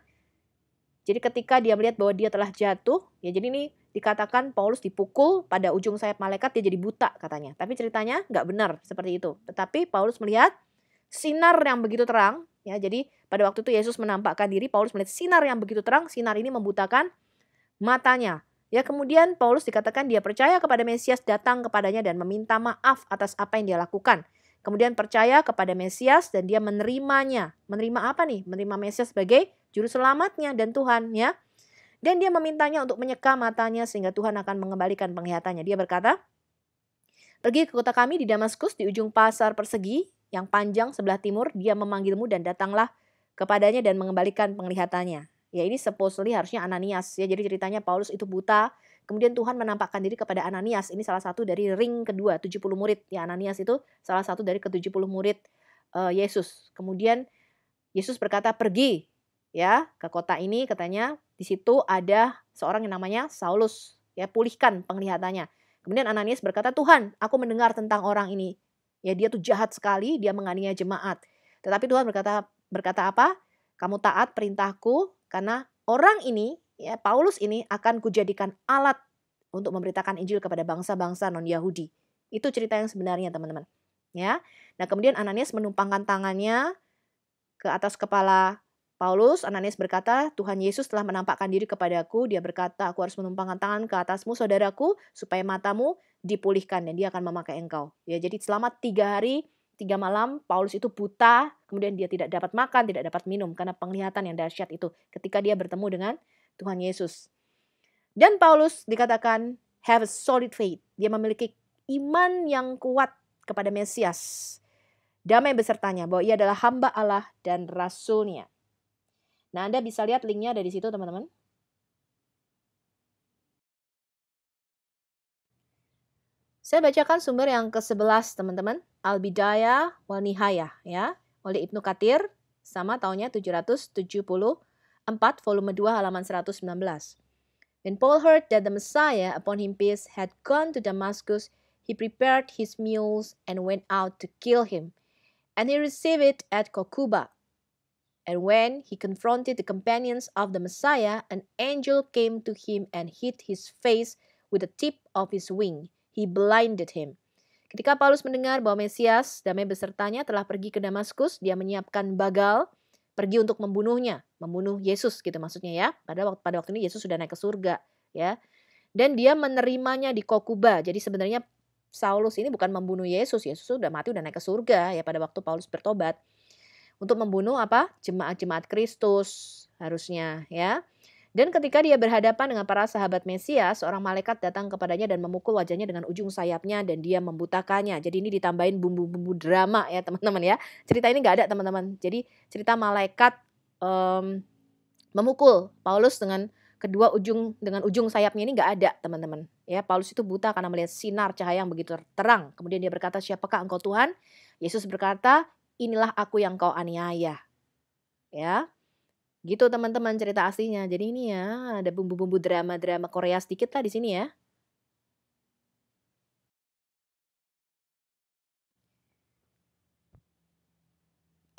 Jadi ketika dia melihat bahwa dia telah jatuh, ya jadi ini dikatakan Paulus dipukul pada ujung sayap malaikat, dia jadi buta katanya. Tapi ceritanya nggak benar seperti itu. Tetapi Paulus melihat sinar yang begitu terang, ya jadi pada waktu itu Yesus menampakkan diri, Paulus melihat sinar yang begitu terang, sinar ini membutakan matanya. Ya kemudian Paulus dikatakan dia percaya kepada Mesias, datang kepadanya dan meminta maaf atas apa yang dia lakukan. Kemudian percaya kepada Mesias dan dia menerimanya. Menerima apa nih? Menerima Mesias sebagai juru selamatnya dan Tuhan ya. Dan dia memintanya untuk menyeka matanya sehingga Tuhan akan mengembalikan penglihatannya. Dia berkata, "Pergi ke kota kami di Damaskus di ujung pasar persegi yang panjang sebelah timur. Dia memanggilmu dan datanglah kepadanya dan mengembalikan penglihatannya." Ya ini supposedly harusnya Ananias ya. Jadi ceritanya Paulus itu buta. Kemudian Tuhan menampakkan diri kepada Ananias. Ini salah satu dari ring kedua 70 murid. Ya Ananias itu salah satu dari ke-70 murid Yesus. Kemudian Yesus berkata pergi ya ke kota ini katanya. Di situ ada seorang yang namanya Saulus. Ya pulihkan penglihatannya. Kemudian Ananias berkata, "Tuhan, aku mendengar tentang orang ini. Ya dia tuh jahat sekali, dia menganiaya jemaat." Tetapi Tuhan berkata apa? "Kamu taat perintahku. Karena orang ini, ya Paulus ini akan kujadikan alat untuk memberitakan Injil kepada bangsa-bangsa non-Yahudi." Itu cerita yang sebenarnya teman-teman. Ya. Nah kemudian Ananias menumpangkan tangannya ke atas kepala Paulus, Ananias berkata, Tuhan Yesus telah menampakkan diri kepadaku. Dia berkata, aku harus menumpangkan tangan ke atasmu, saudaraku, supaya matamu dipulihkan dan dia akan memakai engkau. Ya, jadi selama 3 hari, 3 malam, Paulus itu buta, kemudian dia tidak dapat makan, tidak dapat minum, karena penglihatan yang dahsyat itu ketika dia bertemu dengan Tuhan Yesus. Dan Paulus dikatakan have a solid faith. Dia memiliki iman yang kuat kepada Mesias. Damai besertanya bahwa ia adalah hamba Allah dan rasulnya. Nah, Anda bisa lihat linknya ada di situ, teman-teman. Saya bacakan sumber yang ke-11, teman-teman. Al-Bidayah wal Nihayah, ya, oleh Ibnu Katsir, sama tahunnya 774, volume 2, halaman 119. When Paul heard that the Messiah, upon him peace, had gone to Damascus, he prepared his mules and went out to kill him. And he received it at Kokuba. And when he confronted the companions of the Messiah, an angel came to him and hit his face with the tip of his wing. He blinded him. Ketika Paulus mendengar bahwa Mesias, damai besertanya, telah pergi ke Damaskus, dia menyiapkan bagal, pergi untuk membunuhnya, membunuh Yesus gitu maksudnya ya. Pada waktu ini Yesus sudah naik ke surga ya. Dan dia menerimanya di Kokuba. Jadi sebenarnya Saulus ini bukan membunuh Yesus, Yesus sudah mati, udah naik ke surga ya pada waktu Paulus bertobat. Untuk membunuh apa? Jemaat-jemaat Kristus harusnya ya. Dan ketika dia berhadapan dengan para sahabat Mesias, seorang malaikat datang kepadanya dan memukul wajahnya dengan ujung sayapnya dan dia membutakannya. Jadi ini ditambahin bumbu-bumbu drama ya teman-teman ya. Cerita ini nggak ada teman-teman. Jadi cerita malaikat memukul Paulus dengan ujung sayapnya ini nggak ada teman-teman. Ya, Paulus itu buta karena melihat sinar cahaya yang begitu terang. Kemudian dia berkata, siapakah engkau Tuhan? Yesus berkata, inilah aku yang kau aniaya. Ya, gitu teman-teman cerita aslinya. Jadi ini ya ada bumbu-bumbu drama-drama Korea sedikit lah di sini ya.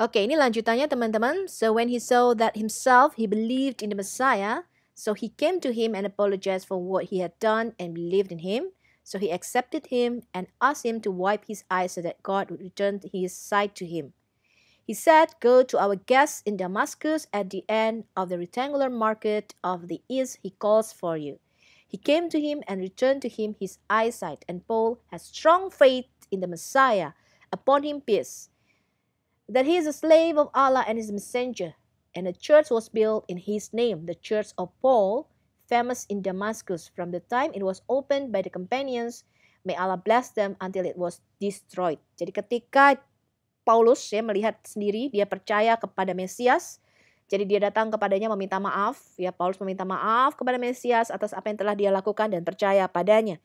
Oke, ini lanjutannya teman-teman. So when he saw that himself, he believed in the Messiah. So he came to him and apologized for what he had done and believed in him. So he accepted him and asked him to wipe his eyes so that God would return his sight to him. He said, go to our guest in Damascus at the end of the rectangular market of the east. He calls for you. He came to him and returned to him his eyesight. And Paul has strong faith in the Messiah. Upon him peace. That he is a slave of Allah and his messenger. And a church was built in his name, the church of Paul, famous in Damascus from the time it was opened by the companions. May Allah bless them until it was destroyed. Jadi ketika Paulus ya melihat sendiri, dia percaya kepada Mesias. Jadi dia datang kepadanya meminta maaf. Ya, Paulus meminta maaf kepada Mesias atas apa yang telah dia lakukan dan percaya padanya.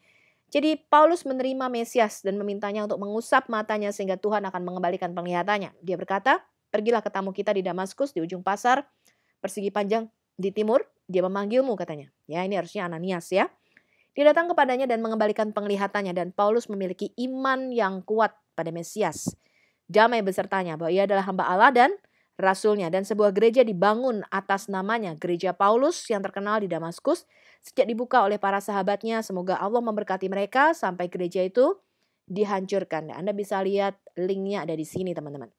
Jadi Paulus menerima Mesias dan memintanya untuk mengusap matanya sehingga Tuhan akan mengembalikan penglihatannya. Dia berkata, pergilah ke tamu kita di Damaskus di ujung pasar persegi panjang di timur. Dia memanggilmu katanya. Ya, ini harusnya Ananias ya. Dia datang kepadanya dan mengembalikan penglihatannya dan Paulus memiliki iman yang kuat pada Mesias. Damai besertanya bahwa ia adalah hamba Allah dan rasulnya. Dan sebuah gereja dibangun atas namanya, Gereja Paulus yang terkenal di Damaskus. Sejak dibuka oleh para sahabatnya, semoga Allah memberkati mereka sampai gereja itu dihancurkan. Anda bisa lihat linknya ada di sini teman-teman.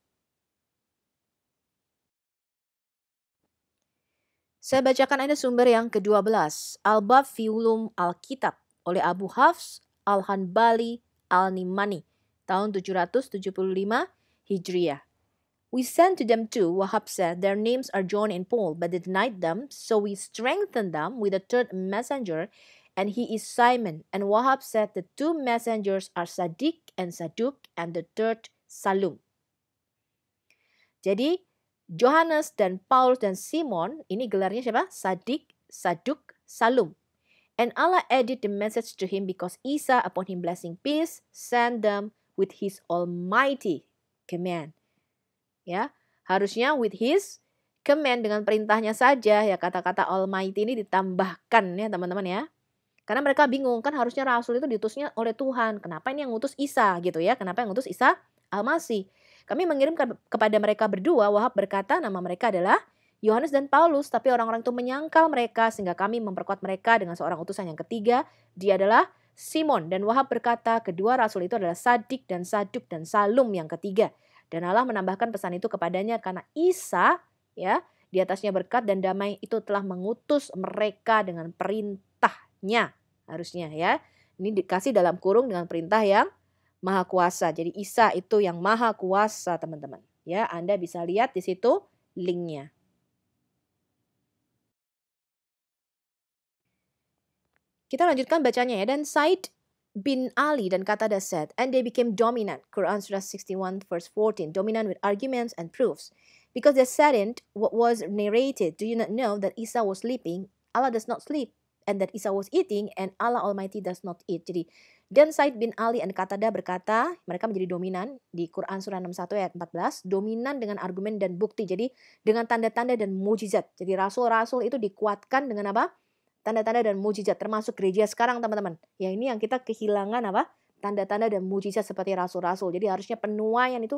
Saya bacakan Anda sumber yang ke-12. Al-Bab fi Ulum Al-Kitab oleh Abu Hafs Al-Hanbali Al-Nimani. Tahun 775 Hijriah. We sent to them too, Wahab said, their names are John and Paul, but they denied them, so we strengthened them with a third messenger, and he is Simon. And Wahab said the two messengers are Sadiq and Saduk, and the third Salum. Jadi, Johannes dan Paulus dan Simon, ini gelarnya siapa? Sadiq, Saduk, Salum. And Allah added the message to him because Isa, upon him blessing peace, sent them with his almighty command. Ya, harusnya with his command, dengan perintahnya saja ya, kata-kata almighty ini ditambahkan ya teman-teman ya. Karena mereka bingung, kan harusnya rasul itu diutusnya oleh Tuhan. Kenapa ini yang ngutus Isa gitu ya? Kenapa yang ngutus Isa Al-Masih? Kami mengirim kepada mereka berdua. Wahab berkata nama mereka adalah Yohanes dan Paulus, tapi orang-orang itu menyangkal mereka sehingga kami memperkuat mereka dengan seorang utusan yang ketiga. Dia adalah Simon. Dan Wahab berkata kedua rasul itu adalah Sadiq dan Saduk dan Salum yang ketiga. Dan Allah menambahkan pesan itu kepadanya karena Isa ya di atasnya berkat dan damai, itu telah mengutus mereka dengan perintahnya. Harusnya ya. Ini dikasih dalam kurung dengan perintah yang maha kuasa. Jadi Isa itu yang maha kuasa, teman-teman. Ya, Anda bisa lihat di situ linknya. Kita lanjutkan bacanya ya. Dan Said bin Ali dan Qatada said, and they became dominant. Quran Surah 61 verse 14. Dominant with arguments and proofs. Because they saddened what was narrated. Do you not know that Isa was sleeping? Allah does not sleep. And that Isa was eating and Allah Almighty does not eat. Jadi, dan Said bin Ali dan Qatada berkata, mereka menjadi dominan di Quran Surah 61 ayat 14. Dominan dengan argumen dan bukti. Jadi, dengan tanda-tanda dan mujizat. Jadi, rasul-rasul itu dikuatkan dengan apa? Tanda-tanda dan mujizat, termasuk gereja sekarang, teman-teman. Ya, ini yang kita kehilangan apa? Tanda-tanda dan mujizat seperti rasul-rasul. Jadi harusnya penuaian itu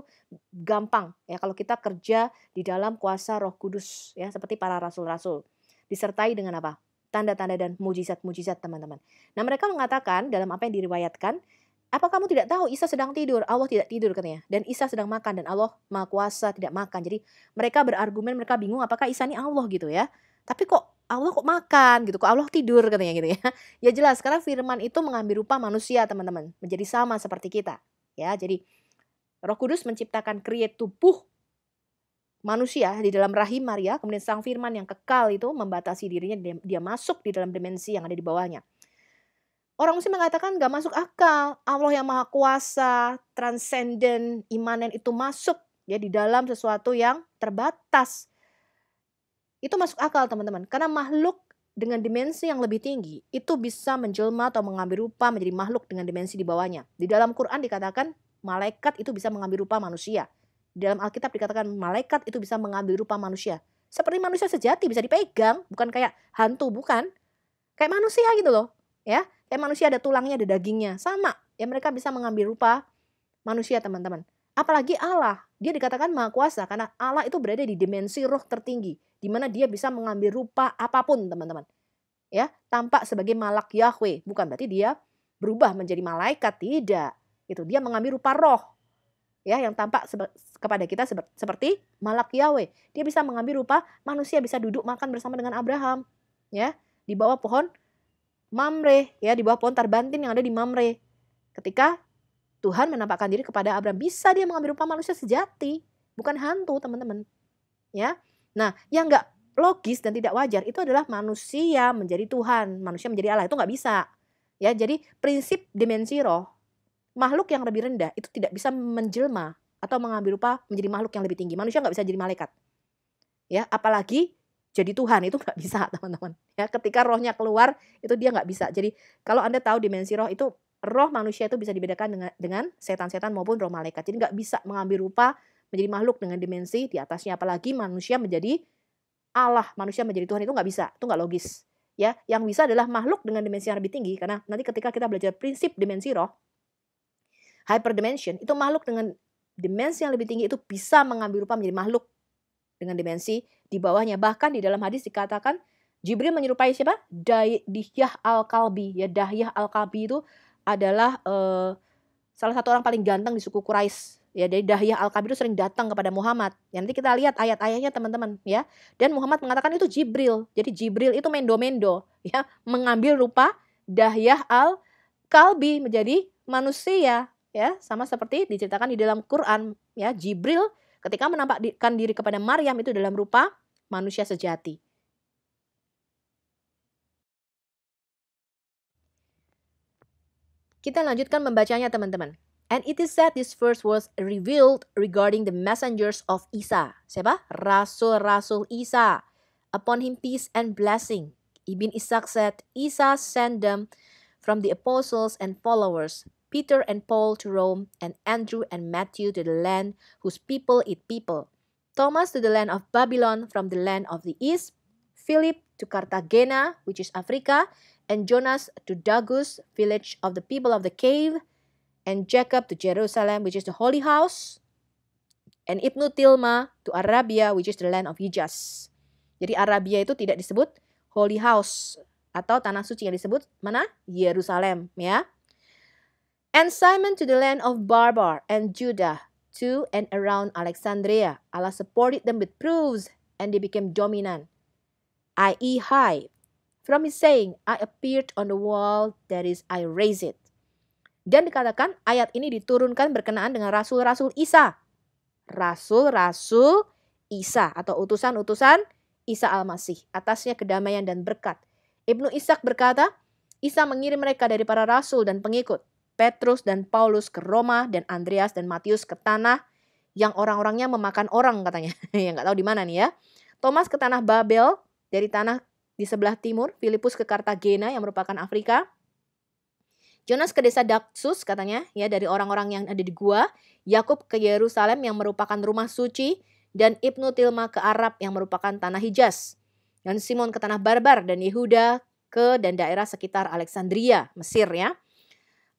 gampang ya kalau kita kerja di dalam kuasa Roh Kudus ya, seperti para rasul-rasul. Disertai dengan apa? Tanda-tanda dan mujizat-mujizat, teman-teman. Nah, mereka mengatakan dalam apa yang diriwayatkan, apa kamu tidak tahu Isa sedang tidur? Allah tidak tidur katanya. Dan Isa sedang makan dan Allah Maha Kuasa tidak makan. Jadi mereka berargumen, mereka bingung apakah Isa ini Allah gitu ya. Tapi kok Allah kok makan gitu, kok Allah tidur katanya gitu ya. Ya jelas, karena firman itu mengambil rupa manusia, teman-teman. Menjadi sama seperti kita. Ya, jadi Roh Kudus menciptakan create tubuh manusia di dalam rahim Maria, kemudian sang firman yang kekal itu membatasi dirinya, dia masuk di dalam dimensi yang ada di bawahnya. Orang Muslim mengatakan gak masuk akal, Allah yang maha kuasa, transenden, imanen itu masuk ya di dalam sesuatu yang terbatas. Itu masuk akal, teman-teman, karena makhluk dengan dimensi yang lebih tinggi itu bisa menjelma atau mengambil rupa menjadi makhluk dengan dimensi di bawahnya. Di dalam Quran dikatakan malaikat itu bisa mengambil rupa manusia. Di dalam Alkitab dikatakan malaikat itu bisa mengambil rupa manusia. Seperti manusia sejati, bisa dipegang, bukan kayak hantu, bukan. Kayak manusia gitu loh. Ya, kayak manusia ada tulangnya, ada dagingnya. Sama, ya mereka bisa mengambil rupa manusia, teman-teman. Apalagi Allah, dia dikatakan maha kuasa karena Allah itu berada di dimensi roh tertinggi, di mana dia bisa mengambil rupa apapun, teman-teman. Ya, tampak sebagai malak Yahweh, bukan berarti dia berubah menjadi malaikat, tidak. Itu dia mengambil rupa roh. Ya, yang tampak kepada kita seperti malak Yahweh. Dia bisa mengambil rupa manusia, bisa duduk makan bersama dengan Abraham, ya, di bawah pohon Mamre, ya, di bawah pohon tarbantin yang ada di Mamre. Ketika Tuhan menampakkan diri kepada Abraham, bisa dia mengambil rupa manusia sejati, bukan hantu, teman-teman. Ya. Nah, yang enggak logis dan tidak wajar itu adalah manusia menjadi Tuhan, manusia menjadi Allah, itu enggak bisa. Ya, jadi prinsip dimensi roh, makhluk yang lebih rendah itu tidak bisa menjelma atau mengambil rupa menjadi makhluk yang lebih tinggi. Manusia nggak bisa jadi malaikat. Ya, apalagi jadi Tuhan, itu nggak bisa, teman-teman. Ya, ketika rohnya keluar itu dia nggak bisa. Jadi kalau Anda tahu dimensi roh itu, roh manusia itu bisa dibedakan dengan setan-setan maupun roh malaikat. Jadi nggak bisa mengambil rupa menjadi makhluk dengan dimensi di atasnya. Apalagi manusia menjadi Allah, manusia menjadi Tuhan, itu nggak bisa. Itu nggak logis. Ya, yang bisa adalah makhluk dengan dimensi yang lebih tinggi. Karena nanti ketika kita belajar prinsip dimensi roh, hyperdimension, itu makhluk dengan dimensi yang lebih tinggi itu bisa mengambil rupa menjadi makhluk dengan dimensi di bawahnya. Bahkan di dalam hadis dikatakan Jibril menyerupai siapa? Dahyah al-Kalbi. Ya, Dahyah al-Kalbi itu adalah salah satu orang paling ganteng di suku Quraisy. Ya, dari Dahyah al-Kalbi itu sering datang kepada Muhammad. Ya, nanti kita lihat ayat-ayatnya, teman-teman, ya. Dan Muhammad mengatakan itu Jibril. Jadi Jibril itu mendo-mendo, ya, mengambil rupa Dahyah al-Kalbi menjadi manusia. Ya, sama seperti diceritakan di dalam Quran, ya, Jibril ketika menampakkan diri kepada Maryam itu dalam rupa manusia sejati. Kita lanjutkan membacanya, teman-teman. And it is said this verse was revealed regarding the messengers of Isa. Siapa? Rasul-rasul Isa. Upon him peace and blessing. Ibn Ishaq said, Isa sent them from the apostles and followers, Peter and Paul to Rome, and Andrew and Matthew to the land whose people eat people, Thomas to the land of Babylon from the land of the east, Philip to Cartagena, which is Africa, and Jonas to Dagus, village of the people of the cave, and Jacob to Jerusalem, which is the holy house, and Ibnu Tilma to Arabia, which is the land of Hijaz. Jadi Arabia itu tidak disebut holy house atau tanah suci, yang disebut mana? Yerusalem, ya. And Simon to the land of Barbar and Judah, to and around Alexandria. Allah supported them with proofs and they became dominant, i.e. high. From his saying, I appeared on the wall, that is, I raised it. Dan dikatakan ayat ini diturunkan berkenaan dengan rasul-rasul Isa. Rasul-rasul Isa atau utusan-utusan Isa Al-Masih. Atasnya kedamaian dan berkat. Ibnu Ishaq berkata, Isa mengirim mereka dari para rasul dan pengikut. Petrus dan Paulus ke Roma dan Andreas dan Matius ke tanah yang orang-orangnya memakan orang katanya. Yang nggak tahu di mana nih ya. Thomas ke tanah Babel dari tanah di sebelah timur. Filipus ke Kartagena yang merupakan Afrika. Jonas ke desa Daxus katanya ya dari orang-orang yang ada di gua. Yakub ke Yerusalem yang merupakan rumah suci. Dan Ibnu Tilma ke Arab yang merupakan tanah Hijaz. Dan Simon ke tanah Barbar dan Yehuda ke dan daerah sekitar Alexandria, Mesir ya.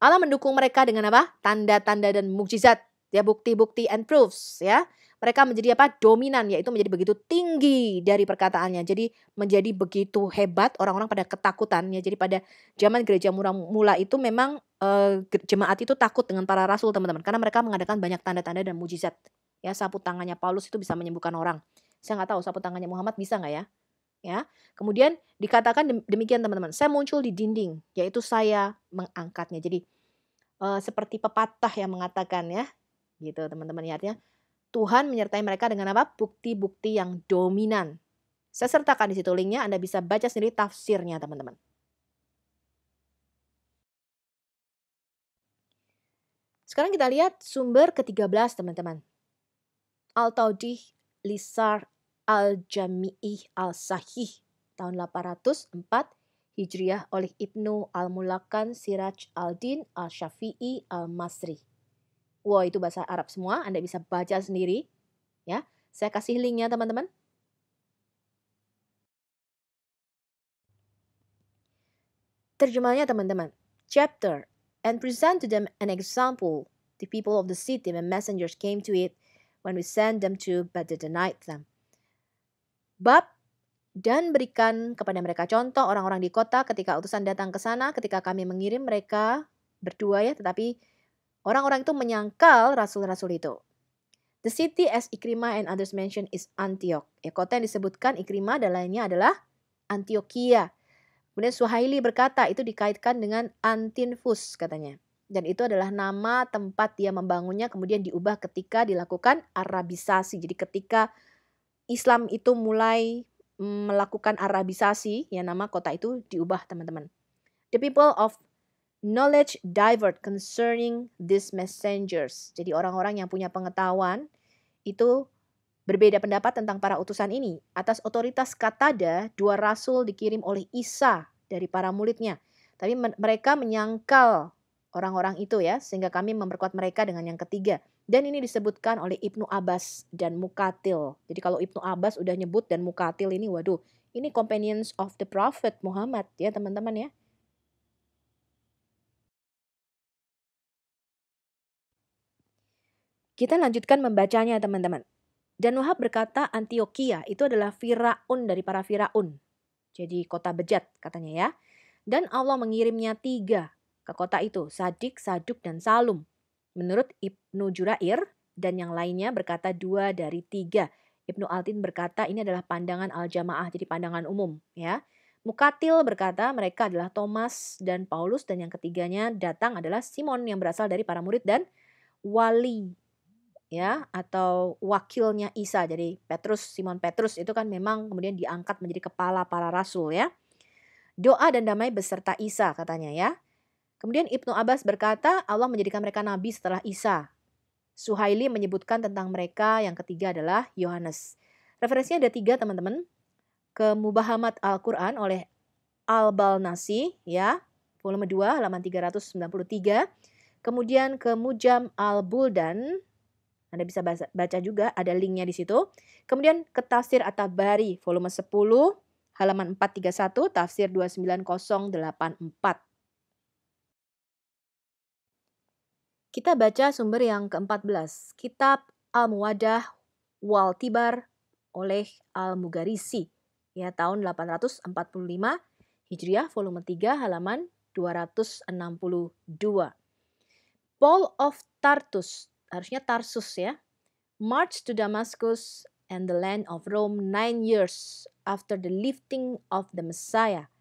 Allah mendukung mereka dengan apa? Tanda-tanda dan mukjizat, ya bukti-bukti and proofs ya. Mereka menjadi apa? Dominan, yaitu menjadi begitu tinggi dari perkataannya. Jadi menjadi begitu hebat, orang-orang pada ketakutan ya. Jadi pada zaman gereja mula itu memang jemaat itu takut dengan para rasul teman-teman, karena mereka mengadakan banyak tanda-tanda dan mukjizat. Ya, sapu tangannya Paulus itu bisa menyembuhkan orang. Saya nggak tahu sapu tangannya Muhammad bisa nggak ya? Ya, kemudian dikatakan demikian teman-teman. Saya muncul di dinding, yaitu saya mengangkatnya. Jadi seperti pepatah yang mengatakan ya, gitu teman-teman lihatnya. Tuhan menyertai mereka dengan apa? Bukti-bukti yang dominan. Saya sertakan di situ linknya, Anda bisa baca sendiri tafsirnya teman-teman. Sekarang kita lihat sumber ke-13 teman-teman. Al-Tawdih Lisar Al-Jami'ih Al-Sahih tahun 804 Hijriah oleh Ibnu Al-Mulakan Siraj Al-Din Al-Syafi'i Al-Masri. Wow, itu bahasa Arab semua, Anda bisa baca sendiri. Ya, saya kasih linknya teman-teman. Terjemahnya teman-teman. Chapter, and present to them an example, the people of the city when messengers came to it, when we sent them to, but they denied them. Bab, dan berikan kepada mereka contoh orang-orang di kota ketika utusan datang ke sana, ketika kami mengirim mereka berdua ya, tetapi orang-orang itu menyangkal rasul-rasul itu. The city as Ikrimah and others mention is Antioch. Ya, kota yang disebutkan Ikrimah dan lainnya adalah Antioquia. Kemudian Suhaili berkata itu dikaitkan dengan Antinfus katanya. Dan itu adalah nama tempat dia membangunnya, kemudian diubah ketika dilakukan Arabisasi. Jadi ketika Islam itu mulai melakukan Arabisasi, ya nama kota itu diubah teman-teman. The people of knowledge divert concerning these messengers. Jadi orang-orang yang punya pengetahuan itu berbeda pendapat tentang para utusan ini. Atas otoritas Katada, 2 rasul dikirim oleh Isa dari para muridnya. Tapi mereka menyangkal orang-orang itu ya, sehingga kami memperkuat mereka dengan yang ketiga. Dan ini disebutkan oleh Ibnu Abbas dan Muqatil. Jadi kalau Ibnu Abbas udah nyebut dan Muqatil ini, waduh, ini companions of the Prophet Muhammad ya teman-teman ya. Kita lanjutkan membacanya teman-teman. Dan Wahab berkata Antioquia itu adalah Firaun dari para Firaun. Jadi kota bejat katanya ya. Dan Allah mengirimnya 3 ke kota itu. Sadik, Saduk, dan Salum. Menurut Ibnu Jurair dan yang lainnya berkata 2 dari 3. Ibnu Al-Tin berkata ini adalah pandangan Al-Jamaah, jadi pandangan umum ya. Muqatil berkata mereka adalah Thomas dan Paulus, dan yang ketiganya datang adalah Simon yang berasal dari para murid dan wali ya, atau wakilnya Isa. Jadi Simon Petrus itu kan memang kemudian diangkat menjadi kepala para rasul ya. Doa dan damai beserta Isa katanya ya. Kemudian Ibnu Abbas berkata Allah menjadikan mereka nabi setelah Isa. Suhaili menyebutkan tentang mereka yang ketiga adalah Yohanes. Referensinya ada 3 teman-teman. Ke Mubahamat Al-Quran oleh Al-Balnasi ya, volume 2 halaman 393. Kemudian ke Mujam Al-Buldan, Anda bisa baca juga, ada linknya di situ. Kemudian ke Tafsir At-Tabari volume 10 halaman 431, tafsir 29084. Kita baca sumber yang ke-14, Kitab Al-Muwaddah wal Tibar oleh Al-Mugharisi ya, tahun 845 Hijriah volume 3 halaman 262. Paul of Tarsus, harusnya Tarsus ya, marched to Damascus and the land of Rome 9 years after the lifting of the Messiah,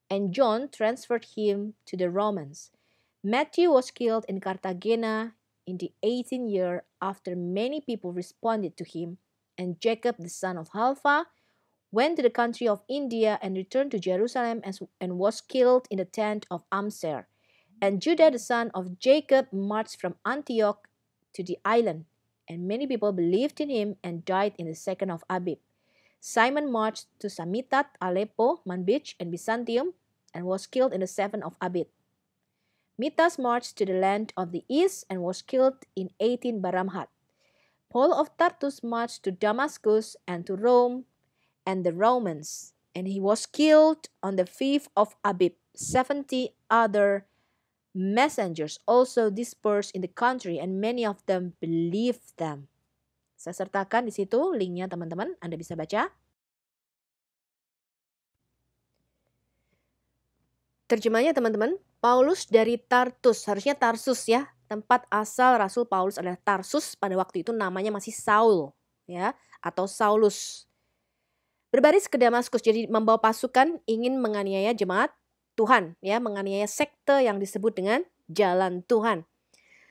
and John transferred him to the Romans. Matthew was killed in Cartagena in the 18th year after many people responded to him, and Jacob the son of Alpha went to the country of India and returned to Jerusalem and was killed in the tent of Amser. And Judah the son of Jacob marched from Antioch to the island, and many people believed in him and died in the 2nd of Abib. Simon marched to Samitat, Aleppo, Manbij, and Byzantium, and was killed in the 7th of Abib. Mitas marched to the land of the east and was killed in 18 Baramhat. Paul of Tarsus marched to Damascus and to Rome and the Romans, and he was killed on the 5th of Abib. 70 other messengers also dispersed in the country, and many of them believed them. Saya sertakan di situ linknya teman-teman, Anda bisa baca. Terjemahnya teman-teman, Paulus dari Tarsus, harusnya Tarsus ya, tempat asal Rasul Paulus adalah Tarsus, pada waktu itu namanya masih Saul ya, atau Saulus. Berbaris ke Damaskus, jadi membawa pasukan ingin menganiaya jemaat Tuhan ya, menganiaya sekte yang disebut dengan Jalan Tuhan.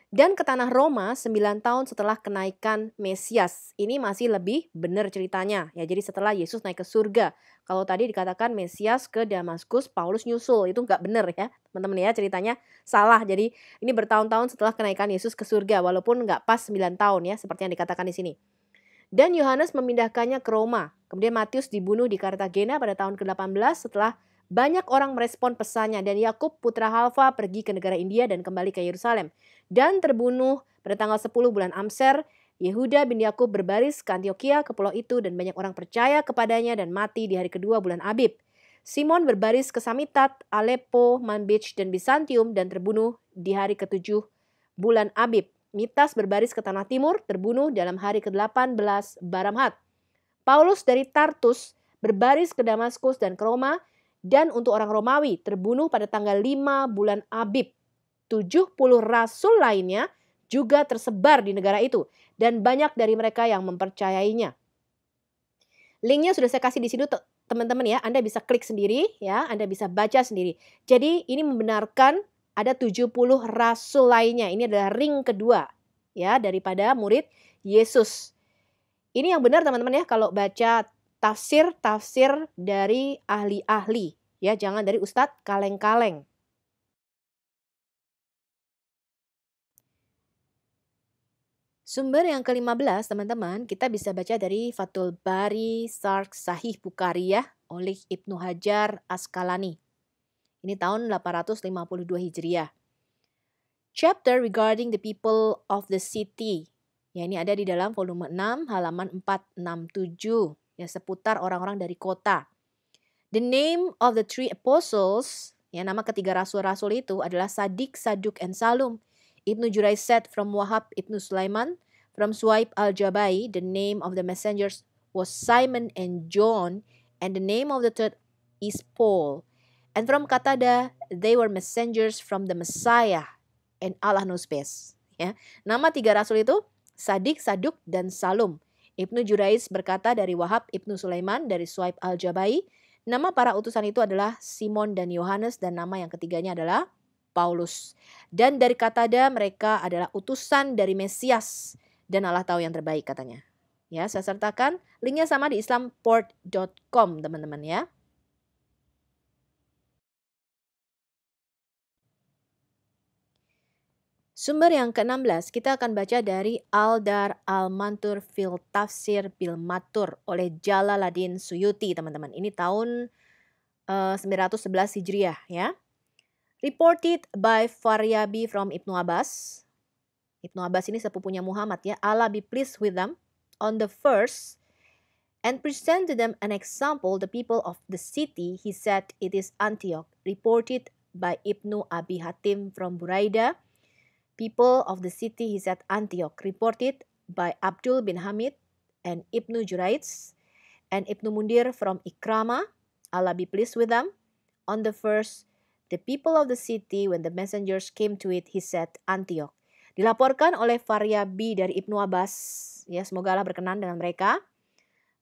Dan ke tanah Roma 9 tahun setelah kenaikan Mesias. Ini masih lebih benar ceritanya ya. Jadi setelah Yesus naik ke surga. Kalau tadi dikatakan Mesias ke Damaskus, Paulus nyusul. Itu nggak benar ya teman-teman ya, ceritanya salah. Jadi ini bertahun-tahun setelah kenaikan Yesus ke surga. Walaupun nggak pas 9 tahun ya, seperti yang dikatakan di sini. Dan Yohanes memindahkannya ke Roma. Kemudian Matius dibunuh di Cartagena pada tahun ke-18 setelah banyak orang merespon pesannya, dan Yakub putra Halfa pergi ke negara India dan kembali ke Yerusalem. Dan terbunuh pada tanggal 10 bulan Amser, Yehuda bin Yakub berbaris ke Antioquia ke pulau itu, dan banyak orang percaya kepadanya dan mati di hari kedua bulan Abib. Simon berbaris ke Samitat, Aleppo, Manbij, dan Byzantium dan terbunuh di hari ke-7 bulan Abib. Mitas berbaris ke tanah timur, terbunuh dalam hari ke-18 Baramhat. Paulus dari Tarsus berbaris ke Damaskus dan ke Roma, dan untuk orang Romawi terbunuh pada tanggal 5 bulan Abib. 70 rasul lainnya juga tersebar di negara itu, dan banyak dari mereka yang mempercayainya. Linknya sudah saya kasih di sini teman-teman ya, Anda bisa klik sendiri ya, Anda bisa baca sendiri. Jadi ini membenarkan ada 70 rasul lainnya. Ini adalah ring kedua ya daripada murid Yesus. Ini yang benar teman-teman ya, kalau baca tafsir dari ahli-ahli ya, jangan dari ustadz kaleng-kaleng. Sumber yang ke-15 teman-teman, kita bisa baca dari Fathul Bari Syarh Sahih Bukhari ya, oleh Ibnu Hajar Asqalani. Ini tahun 852 Hijriah. Chapter regarding the people of the city. Ya, ini ada di dalam volume 6 halaman 467. Ya, seputar orang-orang dari kota. The name of the three apostles, ya, nama ketiga rasul-rasul itu adalah Sadik, Saduk, and Salum. Ibnu Jurayj said from Wahab Ibnu Sulaiman, from Suhaib al-Jabai, the name of the messengers was Simon and John, and the name of the third is Paul. And from Qatada, they were messengers from the Messiah, and Allah knows best. Ya, nama tiga rasul itu Sadik, Saduk, dan Salum. Ibnu Jurayj berkata dari Wahab Ibnu Sulaiman, dari Suhaib al-Jabai, nama para utusan itu adalah Simon dan Yohanes, dan nama yang ketiganya adalah Paulus. Dan dari Qatada mereka adalah utusan dari Mesias, dan Allah tahu yang terbaik katanya. Ya, saya sertakan linknya sama di islamport.com teman-teman ya. Sumber yang ke-16 kita akan baca dari Al-Dar Al-Mantur fil Tafsir bil Matur oleh Jalaluddin Suyuti teman-teman. Ini tahun 911 Hijriah ya. Reported by Faryabi from Ibnu Abbas. Ibnu Abbas ini sepupunya Muhammad ya. Allah be pleased with them. On the first, and present to them an example, the people of the city, he said it is Antioch. Reported by Ibnu Abi Hatim from Buraida. People of the city, he said Antioch. Reported by Abdul bin Hamid and Ibnu Jurayj and Ibnu Mundir from Ikramah. Allah be pleased with them. On the first, the people of the city, when the messengers came to it, he said Antioch. Dilaporkan oleh Faryabi dari Ibnu Abbas, ya semoga Allah berkenan dengan mereka.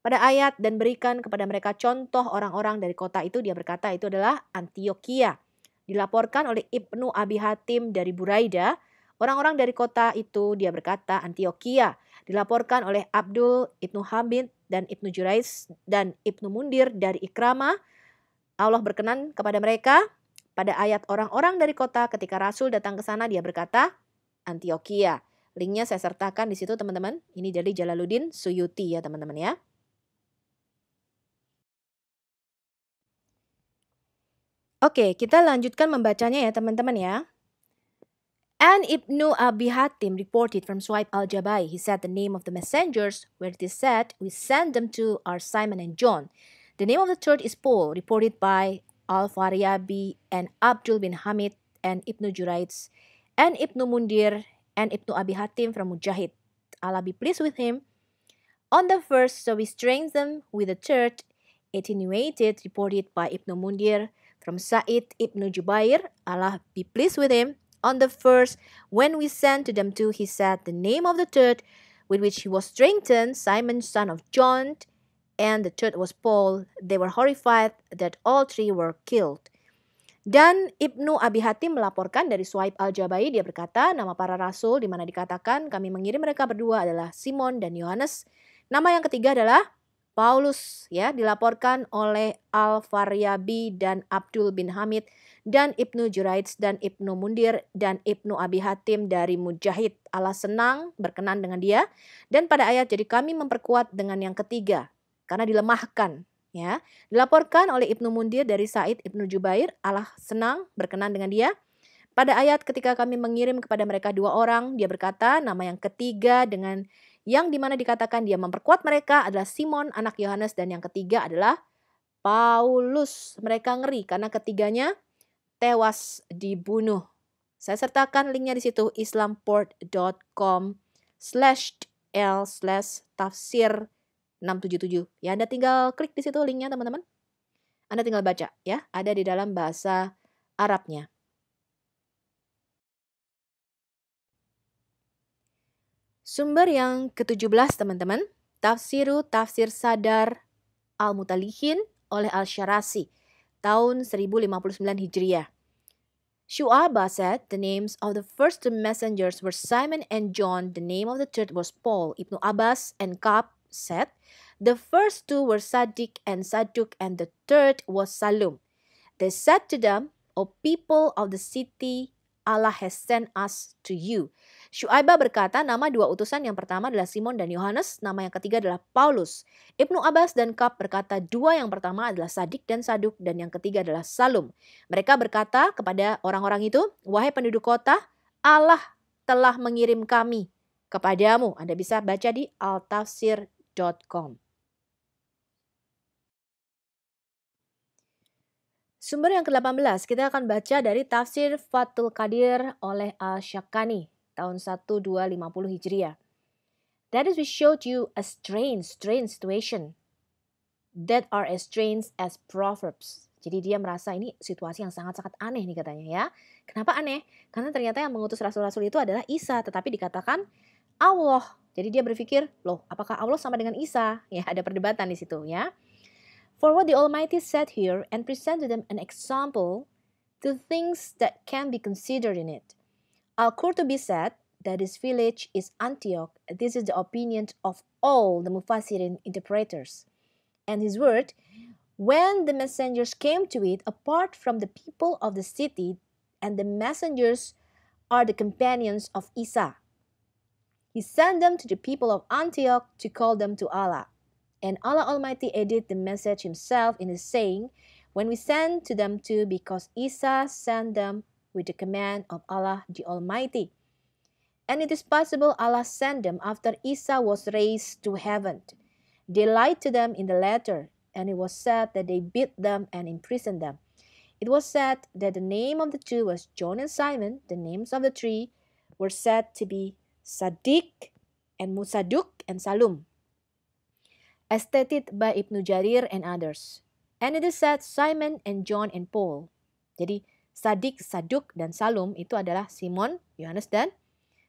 pada ayat dan berikan kepada mereka contoh orang-orang dari kota itu. Dia berkata itu adalah Antiokhia. Dilaporkan oleh Ibnu Abi Hatim dari Buraida, orang-orang dari kota itu dia berkata Antiokhia. Dilaporkan oleh Abdul Ibnu Hamid dan Ibnu Jurais dan Ibnu Mundir dari Ikramah. Allah berkenan kepada mereka. Pada ayat orang-orang dari kota ketika Rasul datang ke sana dia berkata Antiokhia. Linknya saya sertakan di situ teman-teman. Ini dari Jalaluddin Suyuti ya teman-teman ya. Oke, kita lanjutkan membacanya ya teman-teman ya. And Ibnu Abi Hatim reported from Suhaib al-Jabai. He said the name of the messengers where it is said, we send them to are Simon and John. The name of the third is Paul, reported by Al-Faryabi and Abdul bin Hamid and Ibnu Juraits and Ibnu Mundir and Ibnu Abi Hatim from Mujahid. Allah be pleased with him. On the first, so we strengthened with the third, attenuated, reported by Ibnu Mundir from Sa'id Ibnu Jubair. Allah be pleased with him. On the first, when we sent to them two, he said the name of the third, with which he was strengthened, Simon son of John, and the third was Paul. They were horrified that all three were killed. Dan Ibnu Abi Hatim melaporkan dari Suhaib al-Jabai, dia berkata, nama para rasul di mana dikatakan kami mengirim mereka berdua adalah Simon dan Yohanes. Nama yang ketiga adalah Paulus, ya, dilaporkan oleh Al-Faryabi dan Abdul bin Hamid dan Ibnu Juraits dan Ibnu Mundir dan Ibnu Abi Hatim dari Mujahid. Allah senang berkenan dengan dia. Dan pada ayat jadi kami memperkuat dengan yang ketiga karena dilemahkan, ya. Dilaporkan oleh Ibnu Mundir dari Sa'id Ibnu Jubair, Allah senang berkenan dengan dia. Pada ayat ketika kami mengirim kepada mereka dua orang, dia berkata nama yang ketiga dengan yang dimana dikatakan dia memperkuat mereka adalah Simon anak Yohanes dan yang ketiga adalah Paulus. Mereka ngeri karena ketiganya tewas dibunuh. Saya sertakan linknya di situ islamport.com/l/tafsir677. Ya, Anda tinggal klik di situ linknya teman-teman. Anda tinggal baca ya, ada di dalam bahasa Arabnya. Sumber yang ke-17 teman-teman, Tafsir Sadar Al-Mutalihin oleh Al-Syarasi, tahun 1059 Hijriah. Syu'abah said the names of the first two messengers were Simon and John, the name of the third was Paul. Ibnu Abbas and Ka'b said the first two were Sadiq and Saduk and the third was Salum. They said to them, O people of the city, Allah has sent us to you. Syu'aibah berkata nama dua utusan yang pertama adalah Simon dan Yohanes, nama yang ketiga adalah Paulus. Ibnu Abbas dan Ka'b berkata dua yang pertama adalah Sadiq dan Saduk dan yang ketiga adalah Salum. Mereka berkata kepada orang-orang itu, wahai penduduk kota, Allah telah mengirim kami kepadamu. Anda bisa baca di altafsir.com. Sumber yang ke-18, kita akan baca dari Tafsir Fathul Qadir oleh Al-Syakkani, tahun 1250 Hijriah. That is, we showed you a strange situation that are as strange as proverbs. Jadi dia merasa ini situasi yang sangat-sangat aneh nih katanya ya. Kenapa aneh? Karena ternyata yang mengutus rasul-rasul itu adalah Isa, tetapi dikatakan Allah. Jadi dia berpikir, loh apakah Allah sama dengan Isa? Ya, ada perdebatan di situ ya. For what the Almighty said here and presented them an example to things that can be considered in it. Al-Qurtubi said that this village is Antioch. This is the opinion of all the Mufassirin interpreters. And his word, when the messengers came to it, apart from the people of the city, and the messengers are the companions of Isa, he sent them to the people of Antioch to call them to Allah. And Allah Almighty added the message himself in his saying, when we send to them too, because Isa sent them with the command of Allah the Almighty. And it is possible Allah sent them after Isa was raised to heaven. They lied to them in the letter, and it was said that they beat them and imprisoned them. It was said that the name of the two was John and Simon. The names of the three were said to be Sadiq and Musaduk and Salum, as stated by Ibnu Jarir and others. And it is said Simon and John and Paul. Jadi Sadiq, Saduk, dan Salum itu adalah Simon, Yohanes, dan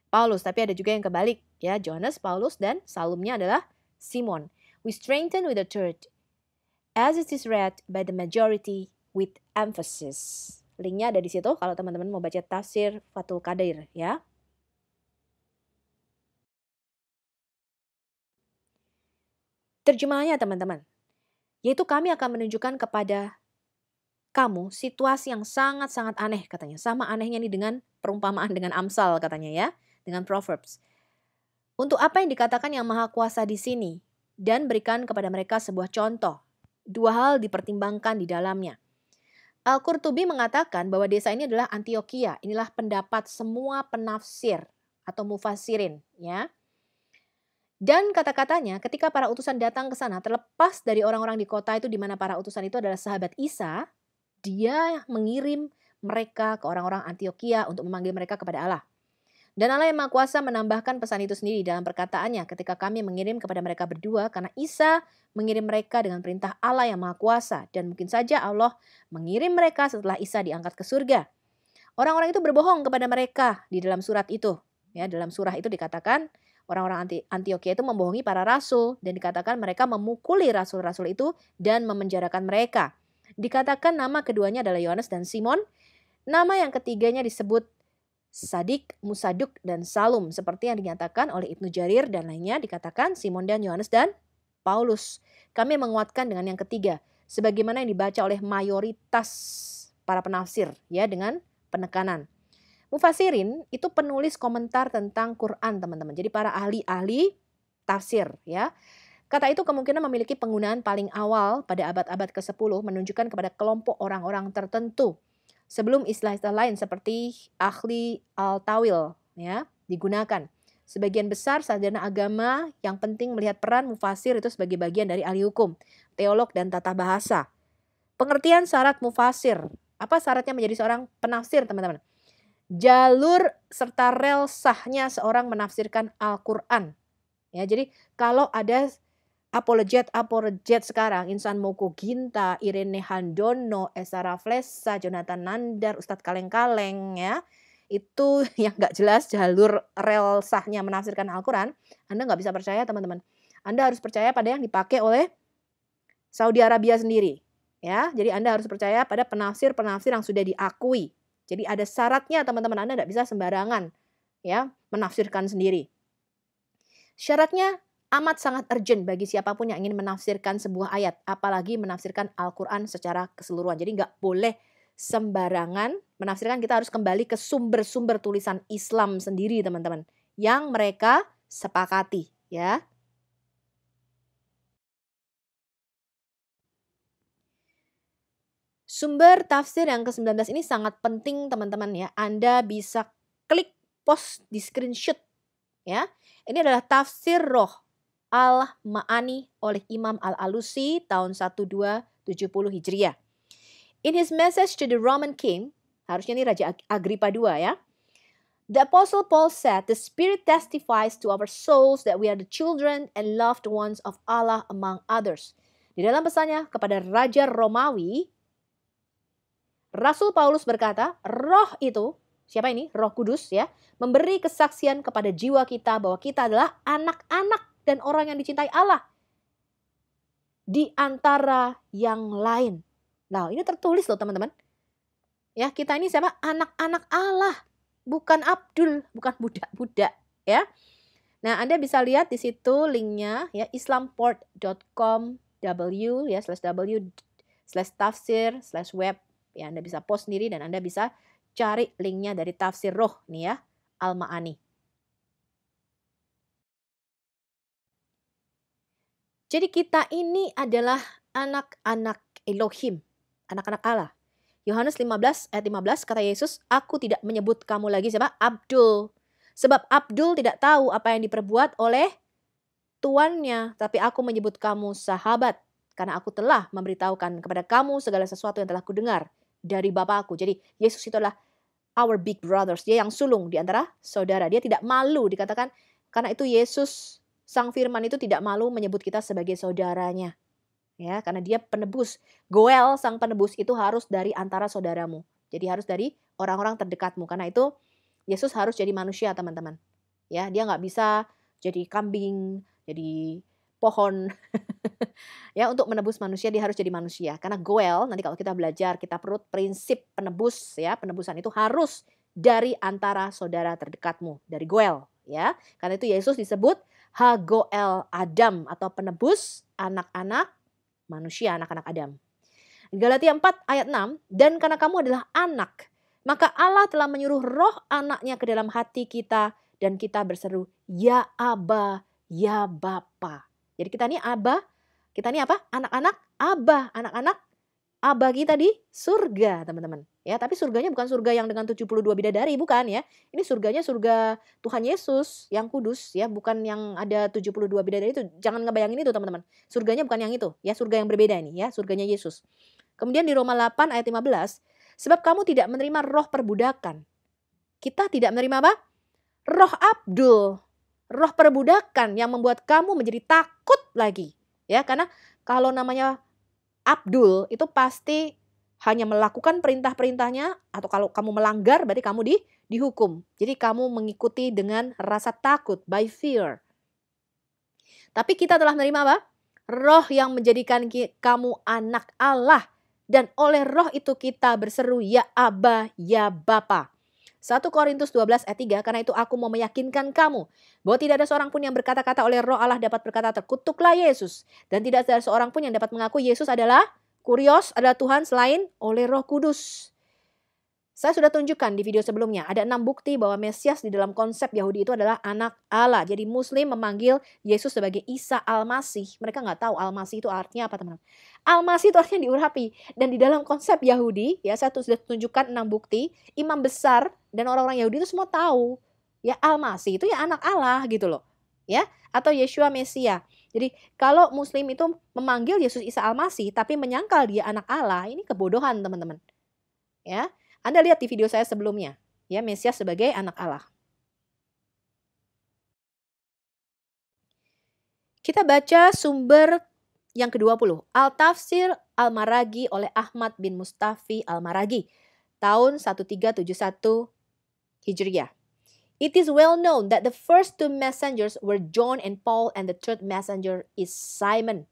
Paulus. Tapi ada juga yang kebalik ya, Johannes, Paulus, dan Salumnya adalah Simon. We strengthen with the third, as it is read by the majority with emphasis. Linknya ada di situ kalau teman-teman mau baca tafsir Fathul Qadir ya. Terjemahannya teman-teman, yaitu kami akan menunjukkan kepada kamu situasi yang sangat-sangat aneh katanya. Sama anehnya nih dengan perumpamaan dengan Amsal katanya ya, dengan Proverbs. Untuk apa yang dikatakan yang Maha Kuasa di sini dan berikan kepada mereka sebuah contoh. Dua hal dipertimbangkan di dalamnya. Al-Qurtubi mengatakan bahwa desa ini adalah Antioquia. Inilah pendapat semua penafsir atau mufassirin ya. Dan kata-katanya ketika para utusan datang ke sana, terlepas dari orang-orang di kota itu di mana para utusan itu adalah sahabat Isa, dia mengirim mereka ke orang-orang Antioquia untuk memanggil mereka kepada Allah. Dan Allah yang Maha Kuasa menambahkan pesan itu sendiri dalam perkataannya ketika kami mengirim kepada mereka berdua karena Isa mengirim mereka dengan perintah Allah yang Maha Kuasa. Dan mungkin saja Allah mengirim mereka setelah Isa diangkat ke surga. Orang-orang itu berbohong kepada mereka di dalam surat itu. Ya, dalam surah itu dikatakan orang-orang Antioquia itu membohongi para rasul. Dan dikatakan mereka memukuli rasul-rasul itu dan memenjarakan mereka. Dikatakan nama keduanya adalah Yohanes dan Simon. Nama yang ketiganya disebut Sadik, Musaduk, dan Salum. Seperti yang dinyatakan oleh Ibnu Jarir dan lainnya dikatakan Simon dan Yohanes dan Paulus. Kami menguatkan dengan yang ketiga. Sebagaimana yang dibaca oleh mayoritas para penafsir ya dengan penekanan. Mufassirin itu penulis komentar tentang Quran teman-teman. Jadi para ahli-ahli tafsir ya. Kata itu kemungkinan memiliki penggunaan paling awal pada abad-abad ke-10 menunjukkan kepada kelompok orang-orang tertentu. Sebelum istilah-istilah lain seperti ahli al-tawil ya digunakan. Sebagian besar sarjana agama yang penting melihat peran mufassir itu sebagai bagian dari ahli hukum, teolog dan tata bahasa. Pengertian syarat mufassir. Apa syaratnya menjadi seorang penafsir teman-teman? Jalur serta rel sahnya seorang menafsirkan Al-Quran. Ya, jadi kalau ada apologet sekarang, Insan Moko Ginta, Irene Handono, Esa Raflesa, Jonathan Nandar, Ustadz Kaleng-Kaleng ya. Itu yang nggak jelas jalur rel sahnya menafsirkan Al-Quran. Anda nggak bisa percaya teman-teman. Anda harus percaya pada yang dipakai oleh Saudi Arabia sendiri. Ya, jadi Anda harus percaya pada penafsir-penafsir yang sudah diakui. Jadi ada syaratnya teman-teman, Anda nggak bisa sembarangan ya menafsirkan sendiri. Syaratnya amat sangat urgent bagi siapapun yang ingin menafsirkan sebuah ayat, apalagi menafsirkan Al-Quran secara keseluruhan. Jadi nggak boleh sembarangan menafsirkan, kita harus kembali ke sumber-sumber tulisan Islam sendiri teman-teman, yang mereka sepakati ya. Sumber tafsir yang ke-19 ini sangat penting teman-teman ya. Anda bisa klik post di screenshot ya. Ini adalah tafsir Roh Al-Ma'ani oleh Imam Al-Alusi tahun 1270 Hijriah. In his message to the Roman king, harusnya ini Raja Agrippa II ya. The Apostle Paul said, the Spirit testifies to our souls that we are the children and loved ones of Allah among others. Di dalam pesannya kepada Raja Romawi, Rasul Paulus berkata, roh itu, siapa ini? Roh Kudus ya, memberi kesaksian kepada jiwa kita bahwa kita adalah anak-anak dan orang yang dicintai Allah di antara yang lain. Nah, ini tertulis loh teman-teman. Ya, kita ini siapa? Anak-anak Allah, bukan Abdul, bukan budak-budak, ya. Nah, Anda bisa lihat di situ linknya ya, islamport.com w ya /w/tafsir/web ya, Anda bisa post sendiri dan Anda bisa cari linknya dari tafsir Roh nih ya, Al-Ma'ani. Jadi kita ini adalah anak-anak Elohim, anak-anak Allah. Yohanes 15 ayat 15 kata Yesus, aku tidak menyebut kamu lagi siapa? Abdul. Sebab Abdul tidak tahu apa yang diperbuat oleh tuannya, tapi aku menyebut kamu sahabat. Karena aku telah memberitahukan kepada kamu segala sesuatu yang telah kudengar dari Bapakku. Jadi Yesus itu adalah our big brothers. Dia yang sulung di antara saudara. Dia tidak malu dikatakan, karena itu Yesus Sang Firman itu tidak malu menyebut kita sebagai saudaranya. Ya, karena dia penebus. Goel sang penebus itu harus dari antara saudaramu. Jadi harus dari orang-orang terdekatmu. Karena itu Yesus harus jadi manusia, teman-teman. Ya, dia nggak bisa jadi kambing, jadi pohon ya untuk menebus manusia, dia harus jadi manusia. Karena goel, nanti kalau kita belajar, kita perlu prinsip penebus ya, penebusan itu harus dari antara saudara terdekatmu, dari goel ya. Karena itu Yesus disebut Hagoel Adam atau penebus anak-anak manusia, anak-anak Adam. Galatia 4 ayat 6, dan karena kamu adalah anak, maka Allah telah menyuruh roh anaknya ke dalam hati kita dan kita berseru, ya Aba, ya Bapa. Jadi kita ini Aba, kita ini apa? Anak-anak Aba, anak-anak Aba kita di surga, teman-teman. Ya, tapi surganya bukan surga yang dengan 72 bidadari, bukan ya. Ini surganya surga Tuhan Yesus yang kudus ya, bukan yang ada 72 bidadari itu. Jangan ngebayangin itu, teman-teman. Surganya bukan yang itu, ya, surga yang berbeda ini ya, surganya Yesus. Kemudian di Roma 8 ayat 15, sebab kamu tidak menerima roh perbudakan. Kita tidak menerima apa? Roh abdul, roh perbudakan yang membuat kamu menjadi takut lagi. Ya, karena kalau namanya abdul itu pasti hanya melakukan perintah-perintahnya, atau kalau kamu melanggar berarti kamu dihukum. Jadi kamu mengikuti dengan rasa takut, by fear. Tapi kita telah menerima apa? Roh yang menjadikan kamu anak Allah. Dan oleh roh itu kita berseru, ya Aba, ya Bapa. 1 Korintus 12 ayat 3, karena itu aku mau meyakinkan kamu bahwa tidak ada seorang pun yang berkata-kata oleh roh Allah dapat berkata terkutuklah Yesus. Dan tidak ada seorang pun yang dapat mengaku Yesus adalah Kurios, adalah Tuhan selain oleh Roh Kudus. Saya sudah tunjukkan di video sebelumnya, ada 6 bukti bahwa Mesias di dalam konsep Yahudi itu adalah anak Allah. Jadi Muslim memanggil Yesus sebagai Isa Al-Masih. Mereka nggak tahu Al-Masih itu artinya apa, teman-teman. Al-Masih itu artinya diurapi. Dan di dalam konsep Yahudi, ya saya sudah tunjukkan 6 bukti, imam besar dan orang-orang Yahudi itu semua tahu. Ya Al-Masih itu ya anak Allah gitu loh. Ya, atau Yeshua Mesia. Jadi kalau Muslim itu memanggil Yesus Isa Al-Masih tapi menyangkal dia anak Allah, ini kebodohan, teman-teman. Ya. Anda lihat di video saya sebelumnya, ya, Mesias sebagai anak Allah. Kita baca sumber yang ke-20, Al-Tafsir Al-Maragi oleh Ahmad bin Mustafi Al-Maragi, tahun 1371 Hijriah. It is well known that the first 2 messengers were John and Paul, and the 3rd messenger is Simon.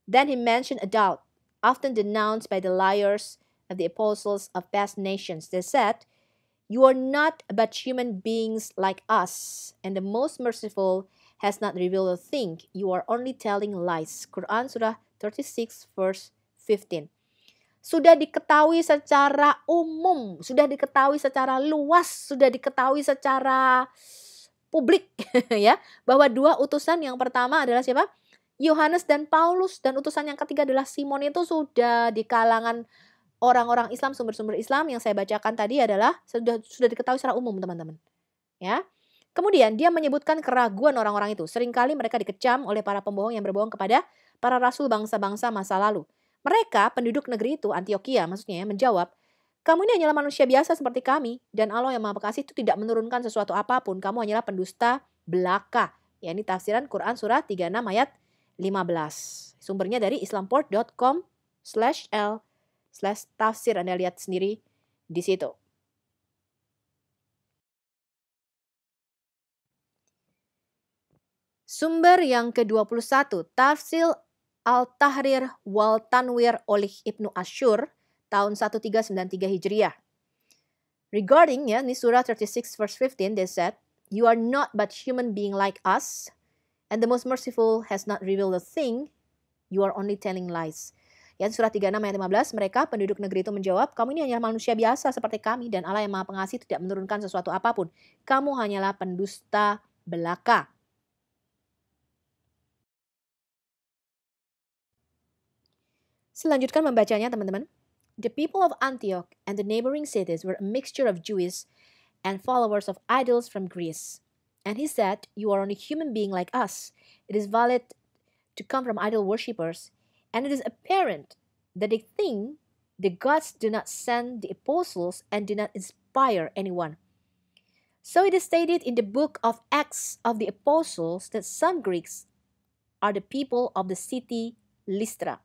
Then he mentioned a doubt, often denounced by the liars of the apostles of past nations. They said, you are not but human beings like us, and the most merciful has not revealed a thing. You are only telling lies. Quran surah 36 verse 15. Sudah diketahui secara umum, sudah diketahui secara luas, sudah diketahui secara publik ya, bahwa 2 utusan yang pertama adalah siapa? Yohanes dan Paulus, dan utusan yang ketiga adalah Simon. Itu sudah di kalangan orang-orang Islam, sumber-sumber Islam yang saya bacakan tadi adalah sudah diketahui secara umum, teman-teman. Ya. Kemudian dia menyebutkan keraguan orang-orang itu. Seringkali mereka dikecam oleh para pembohong yang berbohong kepada para rasul bangsa-bangsa masa lalu. Mereka, penduduk negeri itu, Antioquia maksudnya, menjawab, kamu ini hanyalah manusia biasa seperti kami, dan Allah yang Maha Pengasih itu tidak menurunkan sesuatu apapun. Kamu hanyalah pendusta belaka. Ya, ini tafsiran Quran surah 36 ayat 15. Sumbernya dari islamport.com/l/tafsir. Anda lihat sendiri di situ. Sumber yang ke-21, Tafsir Al-Tahrir wal Tanwir oleh Ibnu Asyur, tahun 1393 Hijriah. Regarding, ya, ini surah 36 verse 15, they said, you are not but human being like us, and the most merciful has not revealed a thing, you are only telling lies. Ya, surah 36 ayat 15, mereka penduduk negeri itu menjawab, kamu ini hanyalah manusia biasa seperti kami, dan Allah yang Maha Pengasih tidak menurunkan sesuatu apapun. Kamu hanyalah pendusta belaka. Selanjutkan membacanya, teman-teman. The people of Antioch and the neighboring cities were a mixture of Jews and followers of idols from Greece. And he said, you are only human being like us. It is valid to come from idol worshippers, and it is apparent that they think the gods do not send the apostles and do not inspire anyone. So it is stated in the book of Acts of the Apostles that some Greeks are the people of the city Lystra.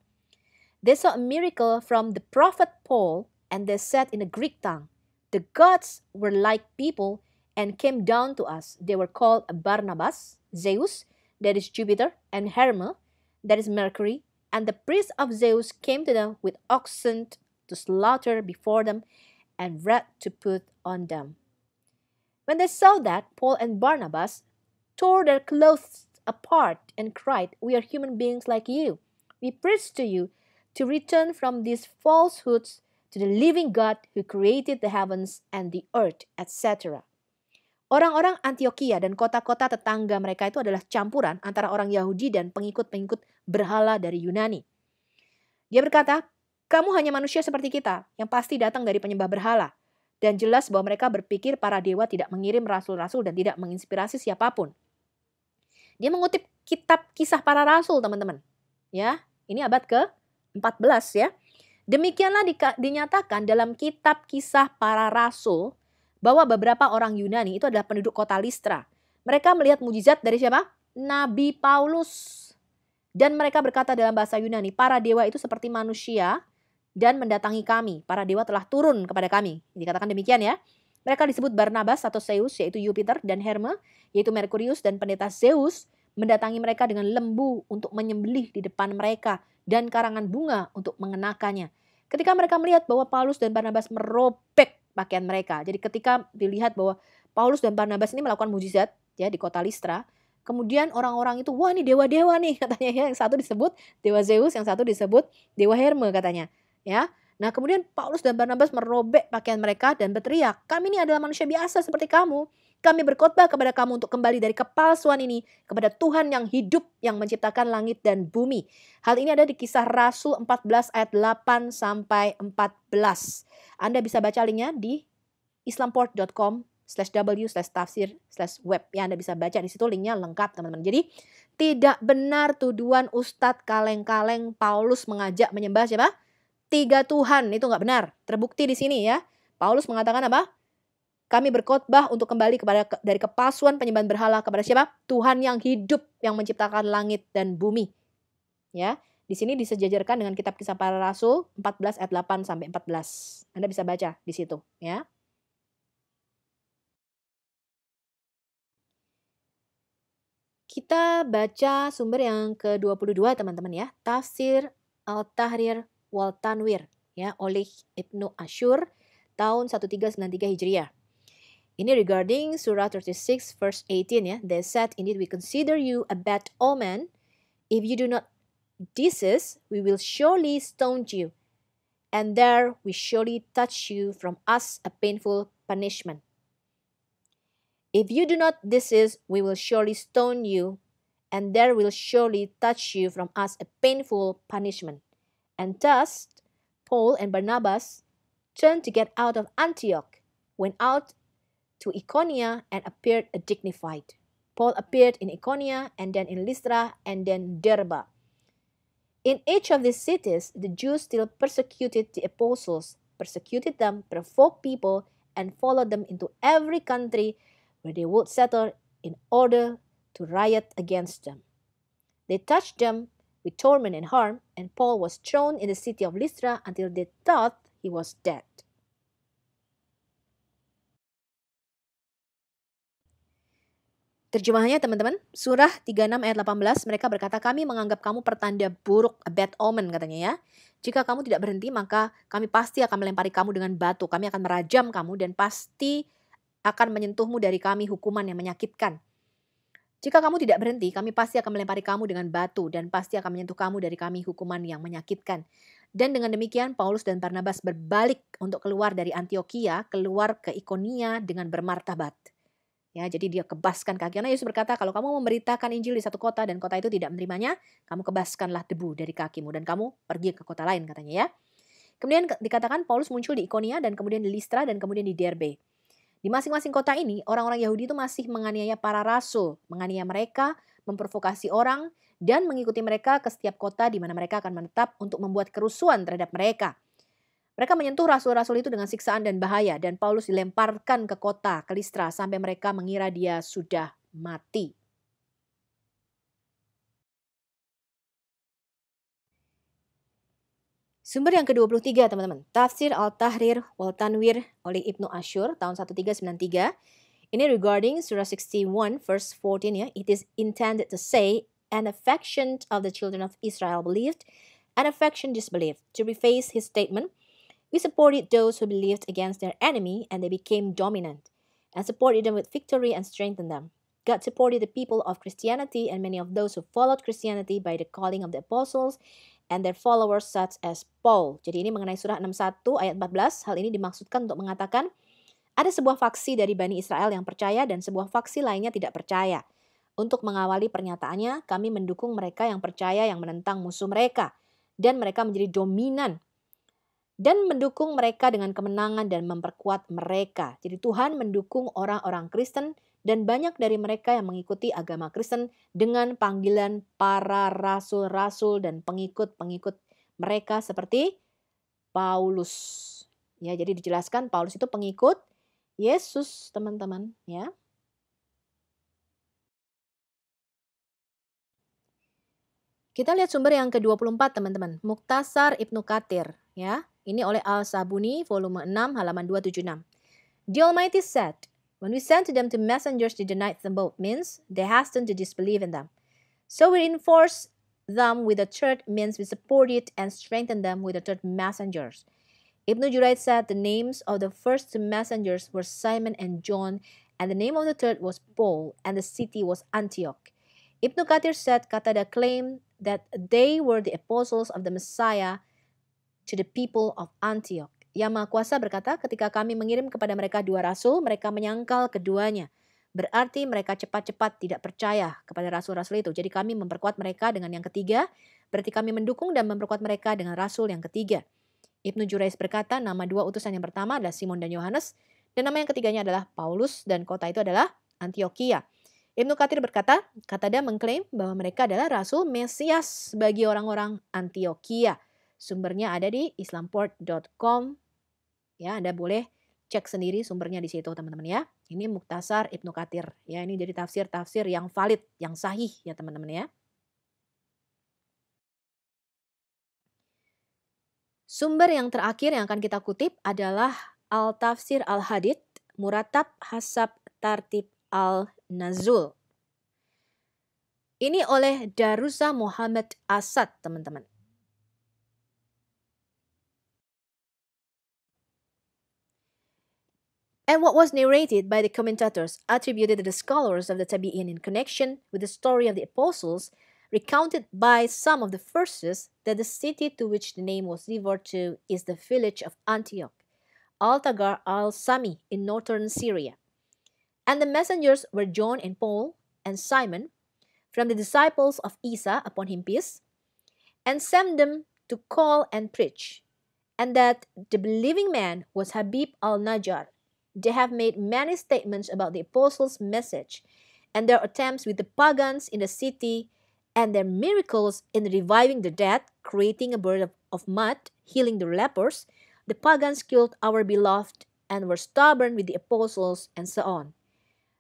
They saw a miracle from the prophet Paul, and they said in the Greek tongue, the gods were like people and came down to us. They were called Barnabas, Zeus, that is Jupiter, and Hermes, that is Mercury, and the priests of Zeus came to them with oxen to slaughter before them and bread to put on them. When they saw that, Paul and Barnabas tore their clothes apart and cried, "We are human beings like you. We preach to you to return from these falsehoods to the living God who created the heavens and the earth," etc. Orang-orang Antioquia dan kota-kota tetangga mereka itu adalah campuran antara orang Yahudi dan pengikut-pengikut berhala dari Yunani. Dia berkata, "Kamu hanya manusia seperti kita yang pasti datang dari penyembah berhala." Dan jelas bahwa mereka berpikir para dewa tidak mengirim rasul-rasul dan tidak menginspirasi siapapun. Dia mengutip kitab Kisah Para Rasul, teman-teman. Ya, ini abad ke-14 ya. Demikianlah dinyatakan dalam kitab Kisah Para Rasul bahwa beberapa orang Yunani itu adalah penduduk kota Listra. Mereka melihat mujizat dari siapa? Nabi Paulus. Dan mereka berkata dalam bahasa Yunani, "Para dewa itu seperti manusia dan mendatangi kami. Para dewa telah turun kepada kami." Dikatakan demikian ya. Mereka disebut Barnabas atau Zeus, yaitu Jupiter, dan Hermes, yaitu Merkurius, dan pendeta Zeus mendatangi mereka dengan lembu untuk menyembelih di depan mereka dan karangan bunga untuk mengenakannya. Ketika mereka melihat bahwa Paulus dan Barnabas merobek pakaian mereka. Jadi ketika dilihat bahwa Paulus dan Barnabas ini melakukan mujizat ya di kota Listra, kemudian orang-orang itu, "Wah, ini dewa-dewa nih," katanya ya. Yang satu disebut dewa Zeus, yang satu disebut dewa Hermes katanya. Ya. Nah, kemudian Paulus dan Barnabas merobek pakaian mereka dan berteriak, "Kami ini adalah manusia biasa seperti kamu. Kami berkhotbah kepada kamu untuk kembali dari kepalsuan ini kepada Tuhan yang hidup yang menciptakan langit dan bumi." Hal ini ada di Kisah Rasul 14 ayat 8 sampai 14. Anda bisa baca linknya di islamport.com/w/tafsir/web. Ya, Anda bisa baca di situ, linknya lengkap, teman-teman. Jadi tidak benar tuduhan Ustadz kaleng-kaleng Paulus mengajak menyembah siapa? 3 Tuhan. Itu nggak benar. Terbukti di sini ya. Paulus mengatakan apa? Kami berkhotbah untuk kembali dari kepalsuan penyembahan berhala kepada siapa? Tuhan yang hidup yang menciptakan langit dan bumi. Ya, di sini disejajarkan dengan kitab Kisah Para Rasul 14 ayat 8 sampai 14. Anda bisa baca di situ, ya. Kita baca sumber yang ke-22, teman-teman ya. Tafsir Al-Tahrir wal Tanwir ya oleh Ibnu Asyur tahun 1393 Hijriah. Ini regarding surah 36 verse 18 ya. They said, "Indeed we consider you a bad omen. If you do not desist, we will surely stone you. And there we surely touch you from us a painful punishment. If you do not desist, we will surely stone you, and there will surely touch you from us a painful punishment." And thus, Paul and Barnabas turned to get out of Antioch, went out to Iconium and appeared dignified. Paul appeared in Iconium and then in Lystra and then Derbe. In each of these cities, the Jews still persecuted the apostles, persecuted them, provoked people, and followed them into every country where they would settle in order to riot against them. They touched them with torment and harm, and Paul was thrown in the city of Lystra until they thought he was dead. Terjemahannya teman-teman, surah 36 ayat 18, mereka berkata, "Kami menganggap kamu pertanda buruk, a bad omen," katanya ya. "Jika kamu tidak berhenti, maka kami pasti akan melempari kamu dengan batu. Kami akan merajam kamu dan pasti akan menyentuhmu dari kami hukuman yang menyakitkan. Jika kamu tidak berhenti, kami pasti akan melempari kamu dengan batu dan pasti akan menyentuh kamu dari kami hukuman yang menyakitkan." Dan dengan demikian, Paulus dan Barnabas berbalik untuk keluar dari Antioquia, keluar ke Ikonia dengan bermartabat. Ya, jadi dia kebaskan kaki. Karena Yesus berkata, kalau kamu memberitakan Injil di satu kota dan kota itu tidak menerimanya, kamu kebaskanlah debu dari kakimu dan kamu pergi ke kota lain, katanya ya. Kemudian dikatakan Paulus muncul di Ikonia dan kemudian di Listra dan kemudian di Derbe. Di masing-masing kota ini, orang-orang Yahudi itu masih menganiaya para rasul, menganiaya mereka, memprovokasi orang, dan mengikuti mereka ke setiap kota di mana mereka akan menetap untuk membuat kerusuhan terhadap mereka. Mereka menyentuh rasul-rasul itu dengan siksaan dan bahaya, dan Paulus dilemparkan ke kota, ke Listra, sampai mereka mengira dia sudah mati. Sumber yang ke-23, teman-teman. Tafsir Al-Tahrir wal Tanwir oleh Ibnu Asyur tahun 1393. Ini regarding surah 61 verse 14 ya. It is intended to say, an affection of the children of Israel believed, an affection disbelieved. To rephrase his statement, we supported those who believed against their enemy and they became dominant, and supported them with victory and strengthened them. God supported the people of Christianity and many of those who followed Christianity by the calling of the apostles and their followers such as Paul. Jadi ini mengenai surah 61 ayat 14. Hal ini dimaksudkan untuk mengatakan ada sebuah faksi dari Bani Israel yang percaya dan sebuah faksi lainnya tidak percaya. Untuk mengawali pernyataannya, kami mendukung mereka yang percaya yang menentang musuh mereka. Dan mereka menjadi dominan. Dan mendukung mereka dengan kemenangan dan memperkuat mereka. Jadi Tuhan mendukung orang-orang Kristen dan banyak dari mereka yang mengikuti agama Kristen dengan panggilan para rasul-rasul dan pengikut-pengikut mereka seperti Paulus. Ya, jadi dijelaskan Paulus itu pengikut Yesus, teman-teman, ya. Kita lihat sumber yang ke-24, teman-teman. Mukhtasar Ibnu Katsir, ya. Ini oleh Al-Sabuni, volume 6, halaman 276. The Almighty said, when we sent to them two messengers, they denied them both, means they hastened to disbelieve in them. So we reinforced them with the third, means we supported and strengthened them with the third messengers. Ibn Jurayd said the names of the first two messengers were Simon and John, and the name of the third was Paul, and the city was Antioch. Ibn Katsir said Qatada claimed that they were the apostles of the Messiah to the people of Antioch. Yang Maha Kuasa berkata, ketika kami mengirim kepada mereka dua rasul, mereka menyangkal keduanya. Berarti mereka cepat-cepat tidak percaya kepada rasul-rasul itu. Jadi kami memperkuat mereka dengan yang ketiga, berarti kami mendukung dan memperkuat mereka dengan rasul yang ketiga. Ibnu Jurayj berkata, nama dua utusan yang pertama adalah Simon dan Yohanes, dan nama yang ketiganya adalah Paulus, dan kota itu adalah Antioquia. Ibnu Katsir berkata, Qatada mengklaim bahwa mereka adalah rasul Mesias bagi orang-orang Antioquia. Sumbernya ada di islamport.com. Ya, Anda boleh cek sendiri sumbernya di situ, teman-teman ya. Ini Mukhtasar Ibnu Katsir. Ya, ini dari tafsir-tafsir yang valid, yang sahih ya, teman-teman ya. Sumber yang terakhir yang akan kita kutip adalah Al-Tafsir Al-Hadid, Muratab Hasab Tartib Al-Nazul. Ini oleh Darussa Muhammad Asad, teman-teman. And what was narrated by the commentators attributed to the scholars of the Tabi'in in connection with the story of the apostles, recounted by some of the verses that the city to which the name was referred to is the village of Antioch, Al-Tagar al-Sami in northern Syria. And the messengers were John and Paul and Simon from the disciples of Isa, upon him peace, and sent them to call and preach, and that the believing man was Habib al-Najjar. They have made many statements about the apostles' message and their attempts with the pagans in the city and their miracles in reviving the dead, creating a bird of mud, healing the lepers. The pagans killed our beloved and were stubborn with the apostles, and so on.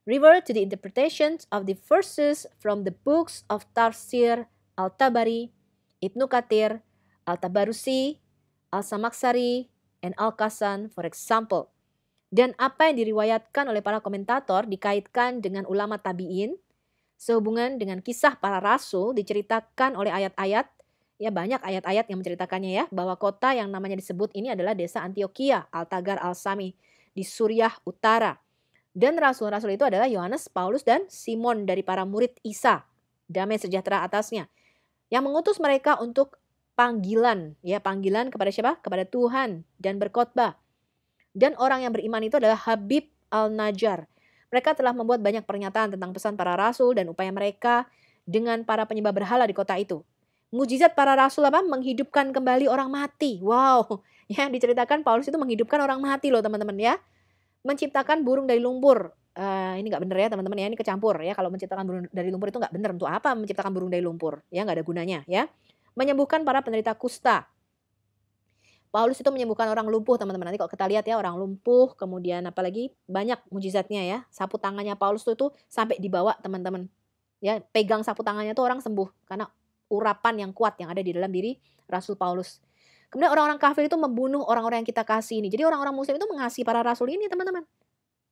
Revert to the interpretations of the verses from the books of Tafsir Al-Tabari, Ibnu Katsir, Al-Tabarusi, Al-Samaksari, and Al-Qasan, for example. Dan apa yang diriwayatkan oleh para komentator dikaitkan dengan ulama tabi'in, sehubungan dengan kisah para rasul diceritakan oleh ayat-ayat, ya banyak ayat-ayat yang menceritakannya ya, bahwa kota yang namanya disebut ini adalah desa Antioquia, Al-Tagar al-Sami, di Suriah Utara. Dan rasul-rasul itu adalah Yohanes, Paulus, dan Simon dari para murid Isa, damai sejahtera atasnya, yang mengutus mereka untuk panggilan, ya panggilan kepada siapa? Kepada Tuhan dan berkhotbah. Dan orang yang beriman itu adalah Habib al-Najjar. Mereka telah membuat banyak pernyataan tentang pesan para rasul dan upaya mereka dengan para penyembah berhala di kota itu. Mujizat para rasul apa? Menghidupkan kembali orang mati. Wow, ya diceritakan Paulus itu menghidupkan orang mati loh teman-teman ya. Menciptakan burung dari lumpur. Ini nggak bener ya teman-teman ya, ini kecampur ya. Kalau menciptakan burung dari lumpur itu nggak bener. Untuk apa menciptakan burung dari lumpur? Ya nggak ada gunanya ya. Menyembuhkan para penderita kusta. Paulus itu menyembuhkan orang lumpuh, teman-teman. Nanti kalau kita lihat ya, orang lumpuh, kemudian apalagi banyak mujizatnya ya. Sapu tangannya Paulus itu sampai dibawa, teman-teman. Ya, pegang sapu tangannya tuh orang sembuh karena urapan yang kuat yang ada di dalam diri Rasul Paulus. Kemudian orang-orang kafir itu membunuh orang-orang yang kita kasih ini. Jadi orang-orang muslim itu mengasihi para rasul ini, teman-teman.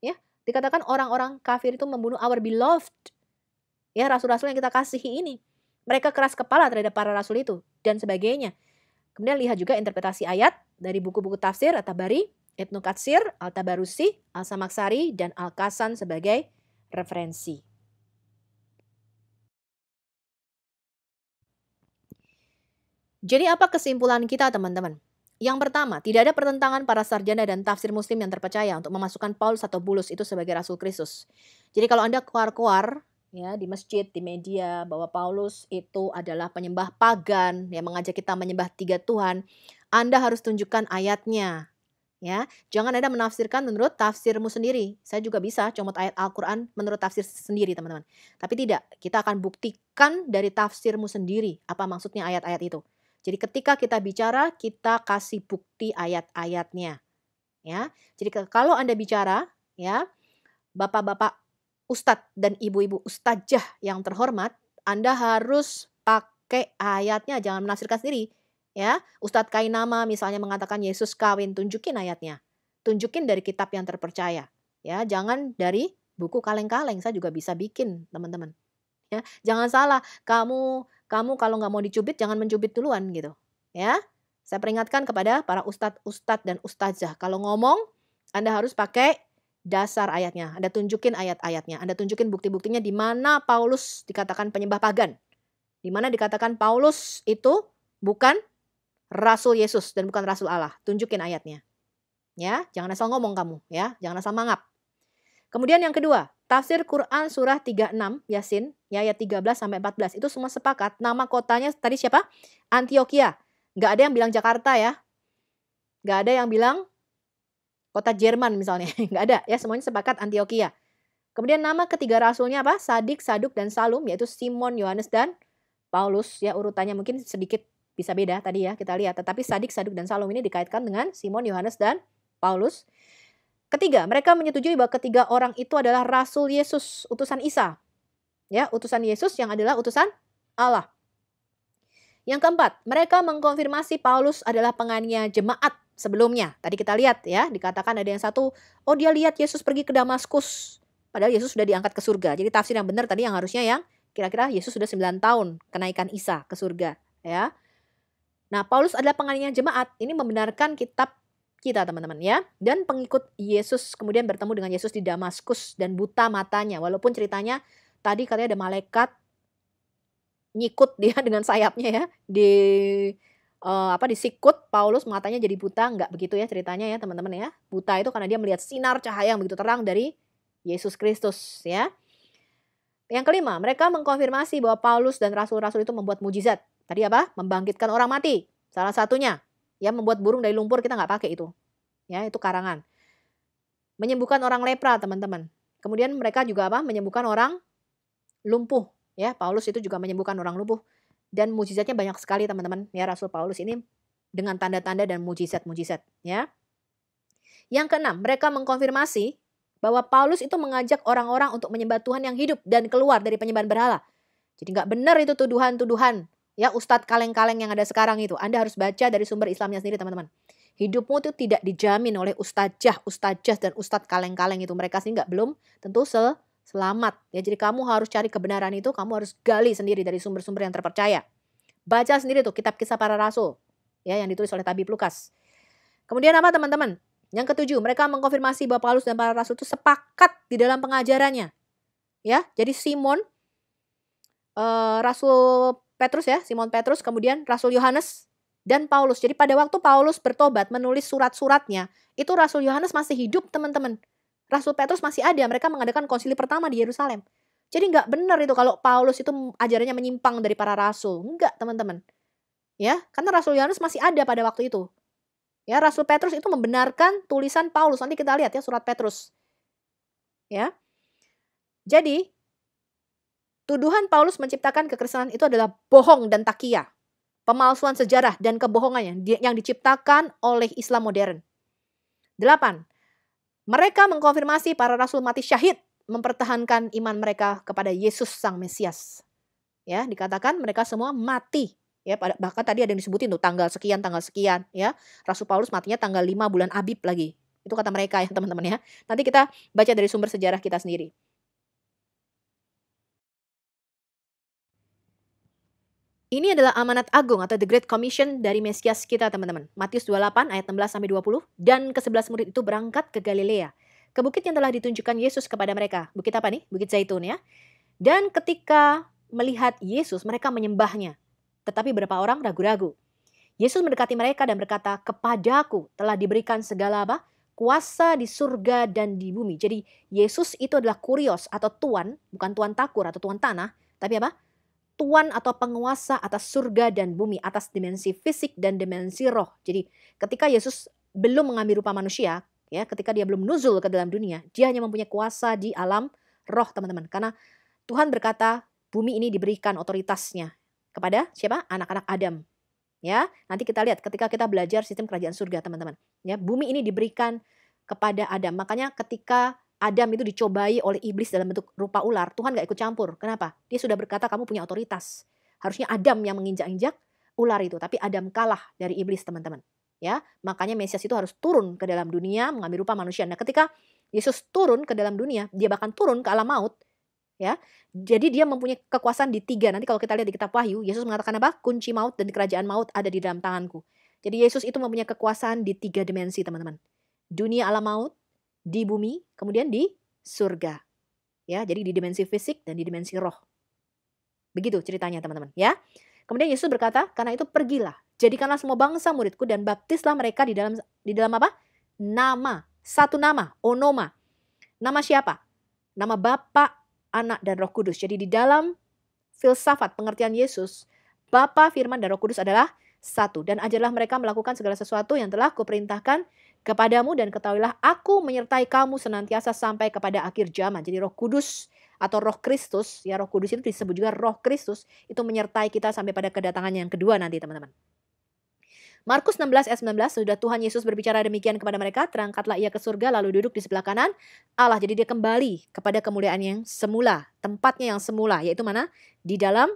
Ya, Dikatakan orang-orang kafir itu membunuh our beloved. Ya, rasul-rasul yang kita kasihi ini. Mereka keras kepala terhadap para rasul itu dan sebagainya. Kemudian lihat juga interpretasi ayat dari buku-buku tafsir At-Tabari, Ibnu Katsir, Al-Tabarusi, Al-Samaksari, dan Al-Qasan sebagai referensi. Jadi apa kesimpulan kita teman-teman? Yang pertama, tidak ada pertentangan para sarjana dan tafsir muslim yang terpercaya untuk memasukkan Paulus atau Bulus itu sebagai Rasul Kristus. Jadi kalau Anda keluar-keluar ya di masjid, di media bahwa Paulus itu adalah penyembah pagan yang mengajak kita menyembah 3 Tuhan, Anda harus tunjukkan ayatnya. Ya, jangan Anda menafsirkan menurut tafsirmu sendiri. Saya juga bisa comot ayat Al-Qur'an menurut tafsir sendiri, teman-teman. Tapi tidak, kita akan buktikan dari tafsirmu sendiri apa maksudnya ayat-ayat itu. Jadi ketika kita bicara, kita kasih bukti ayat-ayatnya. Ya. Jadi kalau Anda bicara, ya, Bapak-bapak ustadz dan ibu-ibu ustazah yang terhormat, Anda harus pakai ayatnya, jangan menafsirkan sendiri. Ya, Ustadz Kainama misalnya mengatakan Yesus kawin, tunjukin ayatnya. Tunjukin dari kitab yang terpercaya. Ya, jangan dari buku kaleng-kaleng, saya juga bisa bikin, teman-teman. Ya, jangan salah, kamu kalau nggak mau dicubit jangan mencubit duluan gitu. Ya, saya peringatkan kepada para ustadz dan ustazah, kalau ngomong Anda harus pakai dasar ayatnya. Anda tunjukin ayat-ayatnya, Anda tunjukin bukti-buktinya di mana Paulus dikatakan penyembah pagan. Di mana dikatakan Paulus itu bukan Rasul Yesus dan bukan Rasul Allah. Tunjukin ayatnya. Ya, jangan asal ngomong kamu, ya, jangan asal mangap. Kemudian yang kedua, tafsir Quran surah 36 Yasin, ya, ayat 13 sampai 14 itu semua sepakat nama kotanya tadi siapa? Antioquia. Nggak ada yang bilang Jakarta ya. Nggak ada yang bilang kota Jerman misalnya. Nggak ada ya, semuanya sepakat Antioquia. Kemudian nama ketiga rasulnya apa? Sadik, Saduk, dan Salum, yaitu Simon, Yohanes, dan Paulus. Ya, urutannya mungkin sedikit bisa beda tadi ya, kita lihat. Tetapi Sadik, Saduk, dan Salum ini dikaitkan dengan Simon, Yohanes, dan Paulus. Ketiga, mereka menyetujui bahwa ketiga orang itu adalah Rasul Yesus, utusan Isa. Ya, utusan Yesus yang adalah utusan Allah. Yang keempat, mereka mengkonfirmasi Paulus adalah penganiaya jemaat sebelumnya. Tadi kita lihat ya, dikatakan ada yang satu, oh dia lihat Yesus pergi ke Damaskus. Padahal Yesus sudah diangkat ke surga. Jadi tafsir yang benar tadi yang harusnya yang kira-kira Yesus sudah 9 tahun kenaikan Isa ke surga. Ya. Nah, Paulus adalah penganiaya jemaat. Ini membenarkan kitab kita teman-teman ya. Dan pengikut Yesus kemudian bertemu dengan Yesus di Damaskus dan buta matanya. Walaupun ceritanya tadi katanya ada malaikat nyikut dia dengan sayapnya ya. Disikut Paulus matanya jadi buta. Enggak begitu ya ceritanya ya teman-teman ya. Buta itu karena dia melihat sinar cahaya yang begitu terang dari Yesus Kristus ya. Yang kelima, mereka mengkonfirmasi bahwa Paulus dan rasul-rasul itu membuat mujizat. Tadi apa? Membangkitkan orang mati. Salah satunya. Ya, membuat burung dari lumpur kita nggak pakai itu. Ya, itu karangan. Menyembuhkan orang lepra, teman-teman. Kemudian mereka juga apa? Menyembuhkan orang lumpuh. Ya, Paulus itu juga menyembuhkan orang lumpuh. Dan mujizatnya banyak sekali, teman-teman. Ya, Rasul Paulus ini dengan tanda-tanda dan mujizat-mujizat. Ya. Yang keenam, mereka mengkonfirmasi bahwa Paulus itu mengajak orang-orang untuk menyembah Tuhan yang hidup dan keluar dari penyembahan berhala. Jadi nggak benar itu tuduhan-tuduhan. Ya, ustadz kaleng-kaleng yang ada sekarang itu. Anda harus baca dari sumber Islamnya sendiri, teman-teman. Hidupmu itu tidak dijamin oleh ustazah, dan ustadz kaleng-kaleng itu. Mereka sih belum tentu selamat. Ya, jadi kamu harus cari kebenaran itu, kamu harus gali sendiri dari sumber-sumber yang terpercaya. Baca sendiri tuh kitab kisah para rasul. Ya, yang ditulis oleh Tabib Lukas. Kemudian apa teman-teman? Yang ketujuh, mereka mengkonfirmasi bahwa Paulus dan para rasul itu sepakat di dalam pengajarannya. Ya, jadi Simon, Rasul Petrus ya, Simon Petrus, kemudian Rasul Yohanes dan Paulus. Jadi pada waktu Paulus bertobat menulis surat-suratnya, itu Rasul Yohanes masih hidup teman-teman. Rasul Petrus masih ada, mereka mengadakan konsili pertama di Yerusalem. Jadi nggak benar itu kalau Paulus itu ajarannya menyimpang dari para rasul. Enggak teman-teman. Ya, karena Rasul Yohanes masih ada pada waktu itu. Ya, Rasul Petrus itu membenarkan tulisan Paulus. Nanti kita lihat ya surat Petrus. Ya. Jadi tuduhan Paulus menciptakan kekristenan itu adalah bohong dan takia. Pemalsuan sejarah dan kebohongan yang diciptakan oleh Islam modern. 8. Mereka mengkonfirmasi para rasul mati syahid mempertahankan iman mereka kepada Yesus Sang Mesias. Ya, dikatakan mereka semua mati. Ya, bahkan tadi ada yang disebutin tuh tanggal sekian ya. Rasul Paulus matinya tanggal 5 bulan Abib lagi. Itu kata mereka ya teman-teman ya. Nanti kita baca dari sumber sejarah kita sendiri. Ini adalah amanat agung atau the Great Commission dari Mesias kita teman-teman. Matius 28 ayat 16-20. Dan ke-11 murid itu berangkat ke Galilea, ke bukit yang telah ditunjukkan Yesus kepada mereka. Bukit apa nih? Bukit Zaitun ya. Dan ketika melihat Yesus, mereka menyembahnya. Tetapi beberapa orang ragu-ragu. Yesus mendekati mereka dan berkata, kepadaku telah diberikan segala apa? Kuasa di surga dan di bumi. Jadi Yesus itu adalah kurios atau tuan, bukan tuan takur atau tuan tanah, tapi apa? Tuan atau penguasa atas surga dan bumi, atas dimensi fisik dan dimensi roh. Jadi ketika Yesus belum mengambil rupa manusia, ya, ketika dia belum nuzul ke dalam dunia, dia hanya mempunyai kuasa di alam roh, teman-teman. Karena Tuhan berkata, bumi ini diberikan otoritasnya kepada siapa? Anak-anak Adam. Ya, nanti kita lihat ketika kita belajar sistem kerajaan surga, teman-teman. Ya, bumi ini diberikan kepada Adam. Makanya ketika Adam itu dicobai oleh iblis dalam bentuk rupa ular, Tuhan gak ikut campur. Kenapa? Dia sudah berkata kamu punya otoritas. Harusnya Adam yang menginjak-injak ular itu, tapi Adam kalah dari iblis, teman-teman. Ya, makanya Mesias itu harus turun ke dalam dunia mengambil rupa manusia. Nah, ketika Yesus turun ke dalam dunia, dia bahkan turun ke alam maut. Ya, jadi dia mempunyai kekuasaan di 3. Nanti kalau kita lihat di kitab Wahyu, Yesus mengatakan apa? Kunci maut dan kerajaan maut ada di dalam tanganku. Jadi Yesus itu mempunyai kekuasaan di 3 dimensi, teman-teman. Dunia alam maut, di bumi, kemudian di surga. Ya, jadi di dimensi fisik dan di dimensi roh. Begitu ceritanya, teman-teman, ya. Kemudian Yesus berkata, karena itu pergilah, jadikanlah semua bangsa muridku dan baptislah mereka di dalam apa? Nama, satu nama, onoma. Nama siapa? Nama Bapa, Anak, dan Roh Kudus. Jadi di dalam filsafat pengertian Yesus, Bapa, Firman, dan Roh Kudus adalah satu. Dan ajarlah mereka melakukan segala sesuatu yang telah kuperintahkan kepadamu, dan ketahuilah aku menyertai kamu senantiasa sampai kepada akhir zaman. Jadi Roh Kudus atau Roh Kristus, ya, Roh Kudus itu disebut juga Roh Kristus, itu menyertai kita sampai pada kedatangan yang kedua nanti, teman-teman. Markus 16 ayat 19, sudah Tuhan Yesus berbicara demikian kepada mereka, terangkatlah ia ke surga lalu duduk di sebelah kanan Allah. Jadi dia kembali kepada kemuliaan yang semula, tempatnya yang semula, yaitu mana? Di dalam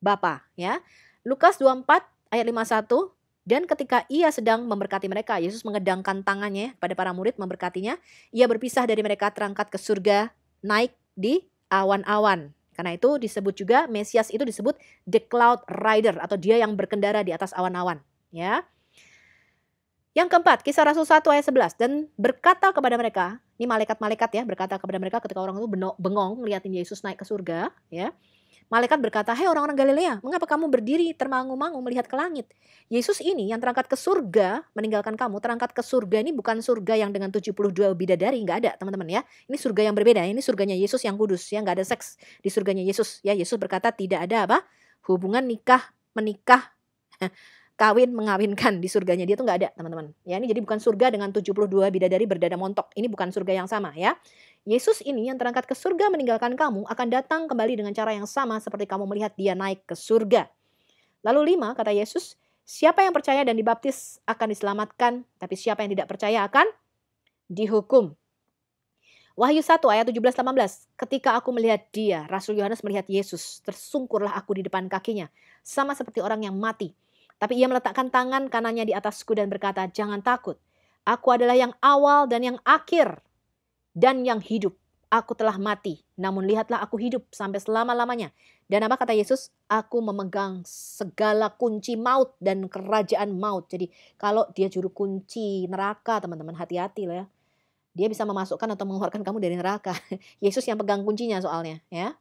Bapa, ya. Lukas 24 ayat 51, dan ketika ia sedang memberkati mereka, Yesus mengedangkan tangannya pada para murid memberkatinya. Ia berpisah dari mereka, terangkat ke surga, naik di awan-awan. Karena itu disebut juga Mesias itu disebut the cloud rider atau dia yang berkendara di atas awan-awan. Ya. Yang keempat, Kisah Rasul 1 ayat 11, dan berkata kepada mereka, ini malaikat-malaikat ya, berkata kepada mereka ketika orang itu bengong ngeliatin Yesus naik ke surga, ya. Malaikat berkata, hei orang-orang Galilea, mengapa kamu berdiri termangu-mangu melihat ke langit? Yesus ini yang terangkat ke surga, meninggalkan kamu, terangkat ke surga ini bukan surga yang dengan 72 bidadari, nggak ada, teman-teman ya. Ini surga yang berbeda, ini surganya Yesus yang kudus, ya, nggak ada seks di surganya Yesus. Ya, Yesus berkata tidak ada apa? Hubungan nikah, menikah, kawin, mengawinkan di surganya dia tuh nggak ada, teman-teman. Ya, ini jadi bukan surga dengan 72 bidadari berdada montok. Ini bukan surga yang sama, ya. Yesus ini yang terangkat ke surga meninggalkan kamu akan datang kembali dengan cara yang sama seperti kamu melihat dia naik ke surga. Lalu 5, kata Yesus, siapa yang percaya dan dibaptis akan diselamatkan, tapi siapa yang tidak percaya akan dihukum. Wahyu 1 ayat 17-18, ketika aku melihat dia, Rasul Yohanes melihat Yesus, tersungkurlah aku di depan kakinya, sama seperti orang yang mati. Tapi ia meletakkan tangan kanannya di atasku dan berkata, jangan takut, aku adalah yang awal dan yang akhir, dan yang hidup. Aku telah mati, namun lihatlah aku hidup sampai selama-lamanya. Dan apa kata Yesus? Aku memegang segala kunci maut dan kerajaan maut. Jadi kalau dia juru kunci neraka, teman-teman, hati-hati lah ya. Dia bisa memasukkan atau mengeluarkan kamu dari neraka. Yesus yang pegang kuncinya soalnya, ya.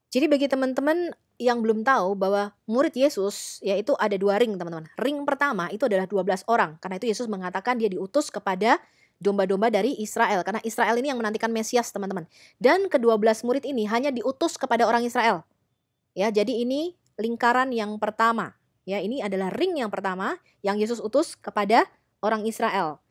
Jadi bagi teman-teman yang belum tahu bahwa murid Yesus yaitu ada 2 ring, teman-teman. Ring pertama itu adalah 12 orang. Karena itu Yesus mengatakan dia diutus kepada domba-domba dari Israel. Karena Israel ini yang menantikan Mesias, teman-teman. Dan ke-12 murid ini hanya diutus kepada orang Israel. Ya, jadi ini lingkaran yang pertama. Ya, ini adalah ring yang pertama yang Yesus utus kepada orang Israel.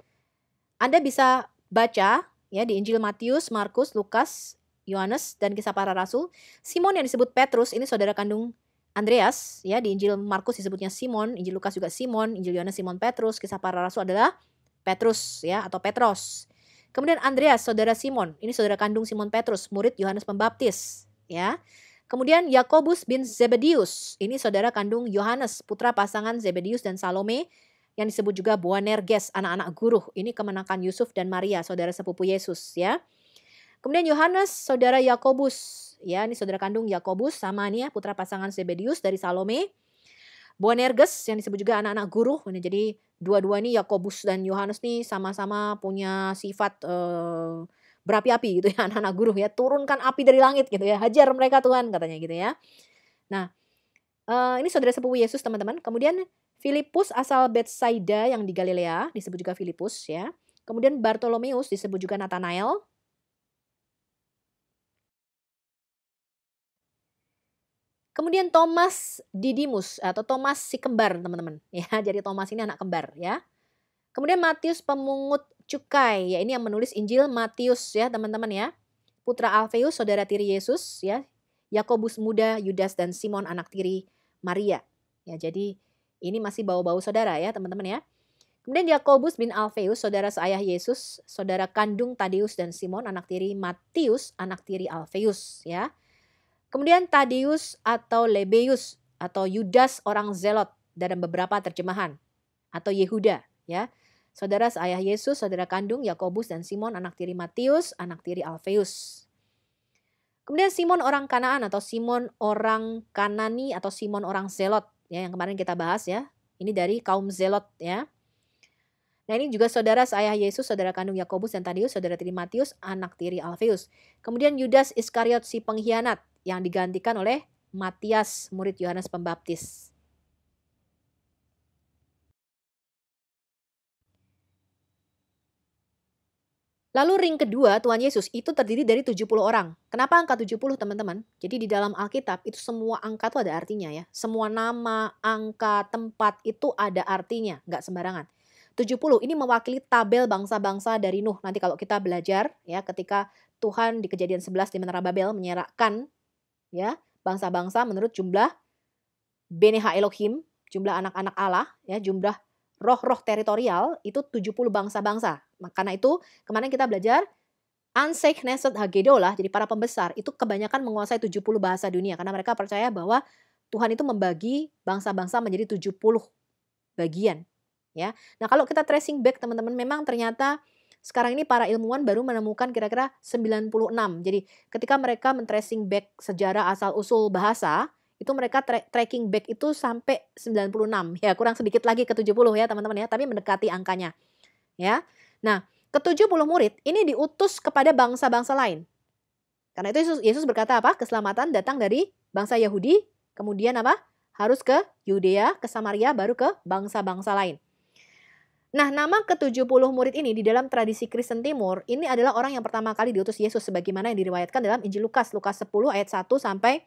Anda bisa baca ya di Injil Matius, Markus, Lukas, Yohanes, dan Kisah Para Rasul. Simon yang disebut Petrus ini saudara kandung Andreas, ya, di Injil Markus disebutnya Simon, Injil Lukas juga Simon, Injil Yohanes Simon Petrus, Kisah Para Rasul adalah Petrus, ya, atau Petros. Kemudian Andreas saudara Simon, ini saudara kandung Simon Petrus, murid Yohanes Pembaptis, ya. Kemudian Yakobus bin Zebedius, ini saudara kandung Yohanes, putra pasangan Zebedius dan Salome. yang disebut juga Boanerges, anak-anak guru. Ini kemenakan Yusuf dan Maria, saudara sepupu Yesus ya. Kemudian Yohanes, saudara Yakobus. Ya, ini saudara kandung Yakobus sama nih ya, putra pasangan Zebedius dari Salome. Boanerges yang disebut juga anak-anak guru. Jadi dua-dua ini Yakobus dan Yohanes nih sama-sama punya sifat berapi-api gitu ya, anak-anak guru ya. Turunkan api dari langit gitu ya, hajar mereka Tuhan katanya gitu ya. Nah, ini saudara sepupu Yesus teman-teman. Kemudian Filipus asal Betsaida yang di Galilea, disebut juga Filipus ya. Kemudian Bartolomeus disebut juga Nathanael. Kemudian Thomas Didimus atau Thomas si kembar teman-teman ya. Jadi Thomas ini anak kembar ya. Kemudian Matius pemungut cukai, ya ini yang menulis Injil Matius ya teman-teman ya. Putra Alfeus, saudara tiri Yesus ya. Yakobus muda, Yudas dan Simon anak tiri Maria. Ya jadi ini masih bau-bau saudara ya teman-teman ya. Kemudian Yakobus bin Alfeus, saudara seayah Yesus, saudara kandung Tadeus dan Simon anak tiri Matius, anak tiri Alfeus ya. Kemudian Tadeus atau Lebeus atau Yudas orang Zelot dalam beberapa terjemahan atau Yehuda ya. Saudara seayah Yesus, saudara kandung Yakobus dan Simon anak tiri Matius, anak tiri Alfeus. Kemudian Simon orang Kanaan atau Simon orang Kanani atau Simon orang Zelot ya yang kemarin kita bahas ya. Ini dari kaum Zelot ya. Nah ini juga saudara seayah Yesus, saudara kandung Yakobus dan Tadeus, saudara tiri Matius, anak tiri Alfeus. Kemudian Yudas Iskariot si pengkhianat yang digantikan oleh Matias, murid Yohanes Pembaptis. Lalu ring kedua Tuhan Yesus itu terdiri dari 70 orang. Kenapa angka 70 teman-teman? Jadi di dalam Alkitab itu semua angka itu ada artinya ya. Semua nama, angka, tempat itu ada artinya, nggak sembarangan. 70 ini mewakili tabel bangsa-bangsa dari Nuh. Nanti kalau kita belajar ya ketika Tuhan di Kejadian 11 di Menara Babel menyerahkan ya bangsa-bangsa menurut jumlah Bene Ha Elohim, jumlah anak-anak Allah ya, jumlah roh-roh teritorial itu 70 bangsa-bangsa. Karena itu kemarin kita belajar Anseh Knesset Hagedolah, jadi para pembesar itu kebanyakan menguasai 70 bahasa dunia karena mereka percaya bahwa Tuhan itu membagi bangsa-bangsa menjadi 70 bagian ya. Nah, kalau kita tracing back teman-teman memang ternyata sekarang ini para ilmuwan baru menemukan kira-kira 96. Jadi ketika mereka men-tracing back sejarah asal-usul bahasa, itu mereka tracking back itu sampai 96. Ya, kurang sedikit lagi ke 70 ya teman-teman ya, tapi mendekati angkanya. Ya. Nah, ke-70 murid ini diutus kepada bangsa-bangsa lain. Karena itu Yesus berkata apa? Keselamatan datang dari bangsa Yahudi, kemudian apa? Harus ke Yudea, ke Samaria, baru ke bangsa-bangsa lain. Nah, nama ke-70 murid ini di dalam tradisi Kristen Timur, ini adalah orang yang pertama kali diutus Yesus sebagaimana yang diriwayatkan dalam Injil Lukas, Lukas 10 ayat 1 sampai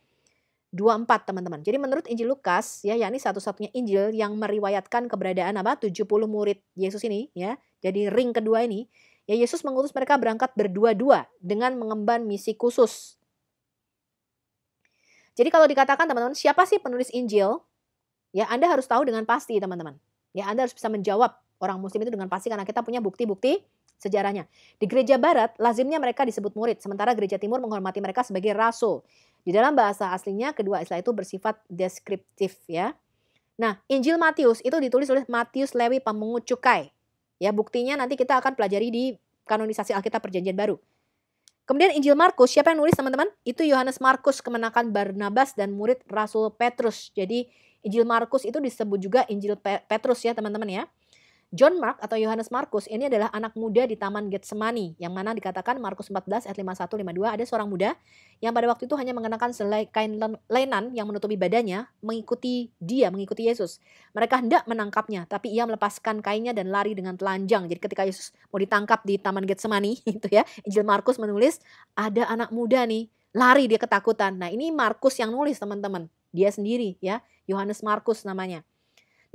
24 teman-teman. Jadi menurut Injil Lukas ya, yakni satu-satunya Injil yang meriwayatkan keberadaan apa 70 murid Yesus ini ya. Jadi ring kedua ini, ya Yesus mengutus mereka berangkat berdua-dua dengan mengemban misi khusus. Jadi kalau dikatakan teman-teman, siapa sih penulis Injil? Ya Anda harus tahu dengan pasti teman-teman. Ya Anda harus bisa menjawab orang muslim itu dengan pasti karena kita punya bukti-bukti sejarahnya. Di gereja barat lazimnya mereka disebut murid, sementara gereja timur menghormati mereka sebagai rasul. Di dalam bahasa aslinya kedua istilah itu bersifat deskriptif ya. Nah, Injil Matius itu ditulis oleh Matius Lewi pemungut cukai. Ya, buktinya nanti kita akan pelajari di kanonisasi Alkitab Perjanjian Baru. Kemudian Injil Markus, siapa yang nulis teman-teman? Itu Yohanes Markus, kemenakan Barnabas dan murid Rasul Petrus. Jadi Injil Markus itu disebut juga Injil Petrus ya teman-teman ya. John Mark atau Yohanes Markus ini adalah anak muda di Taman Getsemani yang mana dikatakan Markus 14 ayat 51-52 ada seorang muda yang pada waktu itu hanya mengenakan selai kain lenan yang menutupi badannya mengikuti Yesus. Mereka hendak menangkapnya tapi ia melepaskan kainnya dan lari dengan telanjang. Jadi ketika Yesus mau ditangkap di Taman Getsemani itu ya, Injil Markus menulis ada anak muda nih lari dia ketakutan. Nah, ini Markus yang nulis teman-teman. Dia sendiri ya, Yohanes Markus namanya.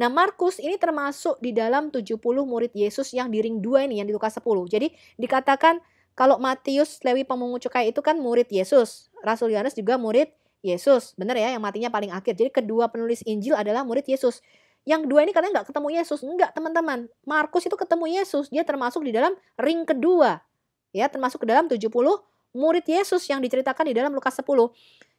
Nah, Markus ini termasuk di dalam 70 murid Yesus yang di ring 2 ini, yang di Lukas 10. Jadi dikatakan kalau Matius Lewi pemungut cukai itu kan murid Yesus. Rasul Yohanes juga murid Yesus. Benar ya, yang matinya paling akhir. Jadi kedua penulis Injil adalah murid Yesus. Yang dua ini katanya nggak ketemu Yesus. Enggak teman-teman. Markus itu ketemu Yesus. Dia termasuk di dalam ring kedua. Ya, termasuk ke dalam 70 murid Yesus yang diceritakan di dalam Lukas 10.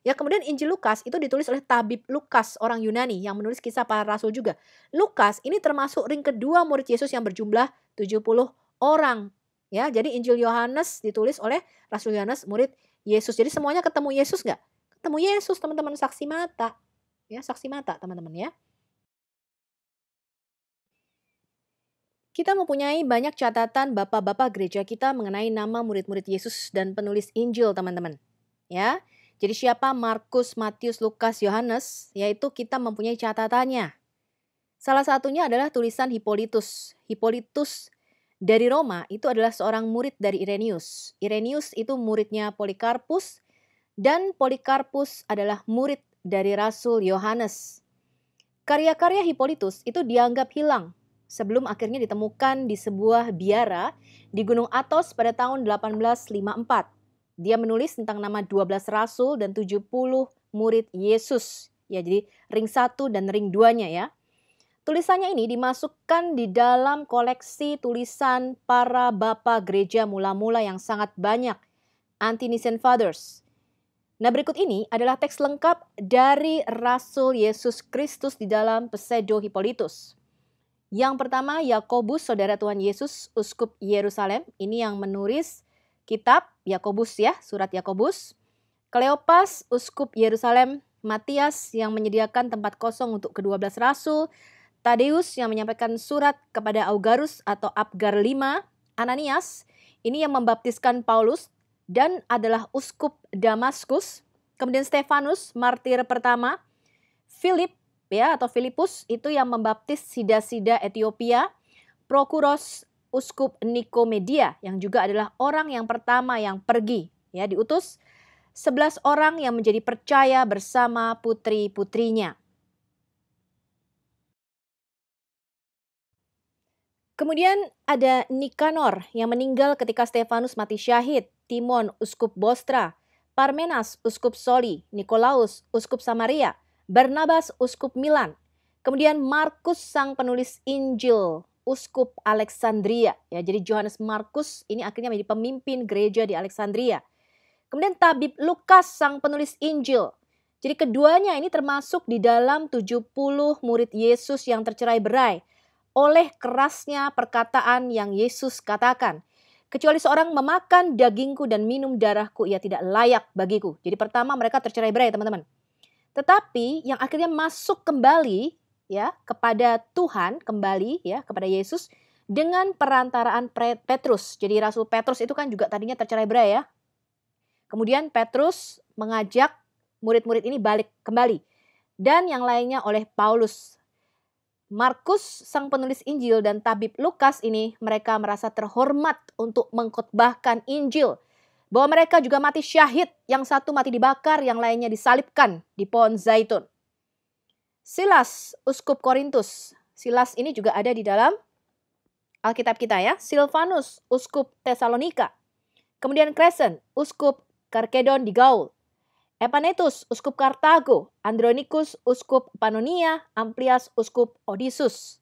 Ya, kemudian Injil Lukas itu ditulis oleh tabib Lukas, orang Yunani yang menulis kisah para rasul juga. Lukas ini termasuk ring kedua murid Yesus yang berjumlah 70 orang. Ya, jadi Injil Yohanes ditulis oleh Rasul Yohanes, murid Yesus. Jadi semuanya ketemu Yesus nggak? Ketemu Yesus, teman-teman, saksi mata. Ya, saksi mata, teman-teman ya. Kita mempunyai banyak catatan bapak-bapak gereja kita mengenai nama murid-murid Yesus dan penulis Injil, teman-teman. Ya. Jadi siapa Markus, Matius, Lukas, Yohanes, yaitu kita mempunyai catatannya. Salah satunya adalah tulisan Hippolytus. Hippolytus dari Roma itu adalah seorang murid dari Irenaeus. Irenaeus itu muridnya Polikarpus dan Polikarpus adalah murid dari Rasul Yohanes. Karya-karya Hippolytus itu dianggap hilang sebelum akhirnya ditemukan di sebuah biara di Gunung Athos pada tahun 1854. Dia menulis tentang nama 12 rasul dan 70 murid Yesus. Ya, jadi ring 1 dan ring 2-nya ya. Tulisannya ini dimasukkan di dalam koleksi tulisan para bapak gereja mula-mula yang sangat banyak, Ante-Nicene Fathers. Nah, berikut ini adalah teks lengkap dari Rasul Yesus Kristus di dalam Pseudo Hippolytus. Yang pertama, Yakobus, saudara Tuhan Yesus, uskup Yerusalem. Ini yang menulis kitab Yakobus ya, surat Yakobus. Kleopas, uskup Yerusalem. Matias yang menyediakan tempat kosong untuk ke-12 rasul. Tadeus yang menyampaikan surat kepada Augarus atau Abgar V. Ananias, ini yang membaptiskan Paulus dan adalah uskup Damaskus. Kemudian Stefanus, martir pertama. Philip ya atau Filipus itu yang membaptis Sida-Sida Ethiopia. Prokuros, uskup Nikomedia yang juga adalah orang yang pertama yang pergi ya diutus. 11 orang yang menjadi percaya bersama putri-putrinya. Kemudian ada Nikanor yang meninggal ketika Stefanus mati syahid. Timon, uskup Bostra. Parmenas, uskup Soli. Nikolaus, uskup Samaria. Barnabas, uskup Milan. Kemudian Markus, sang penulis Injil, uskup Alexandria. Ya, jadi Johannes Markus ini akhirnya menjadi pemimpin gereja di Alexandria. Kemudian tabib Lukas, sang penulis Injil. Jadi keduanya ini termasuk di dalam 70 murid Yesus yang tercerai-berai oleh kerasnya perkataan yang Yesus katakan. Kecuali seorang memakan dagingku dan minum darahku, ia tidak layak bagiku. Jadi pertama mereka tercerai-berai, teman-teman. Tetapi yang akhirnya masuk kembali ya kepada Tuhan, kembali ya kepada Yesus dengan perantaraan Petrus. Jadi Rasul Petrus itu kan juga tadinya tercerai-berai ya. Kemudian Petrus mengajak murid-murid ini balik kembali. Dan yang lainnya oleh Paulus. Markus, sang penulis Injil, dan tabib Lukas ini mereka merasa terhormat untuk mengkhotbahkan Injil. Bahwa mereka juga mati syahid, yang satu mati dibakar, yang lainnya disalibkan di pohon zaitun. Silas, uskup Korintus. Silas ini juga ada di dalam Alkitab kita ya. Silvanus, uskup Tesalonika. Kemudian Crescent, uskup Karkedon di Gaul. Epanetus, uskup Kartago. Andronikus, uskup Pannonia. Amplias, uskup Odysseus.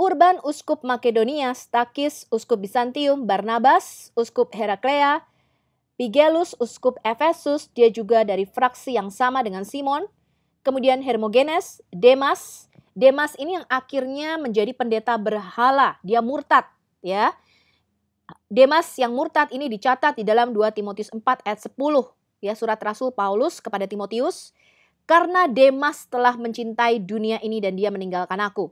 Urban, uskup Makedonia. Stakis, uskup Bizantium. Barnabas, uskup Heraklea. Pigelus, uskup Efesus. Dia juga dari fraksi yang sama dengan Simon. Kemudian Hermogenes. Demas. Demas ini yang akhirnya menjadi pendeta berhala. Dia murtad ya. Demas yang murtad ini dicatat di dalam 2 Timotius 4 ayat 10 ya, surat Rasul Paulus kepada Timotius. Karena Demas telah mencintai dunia ini dan dia meninggalkan aku.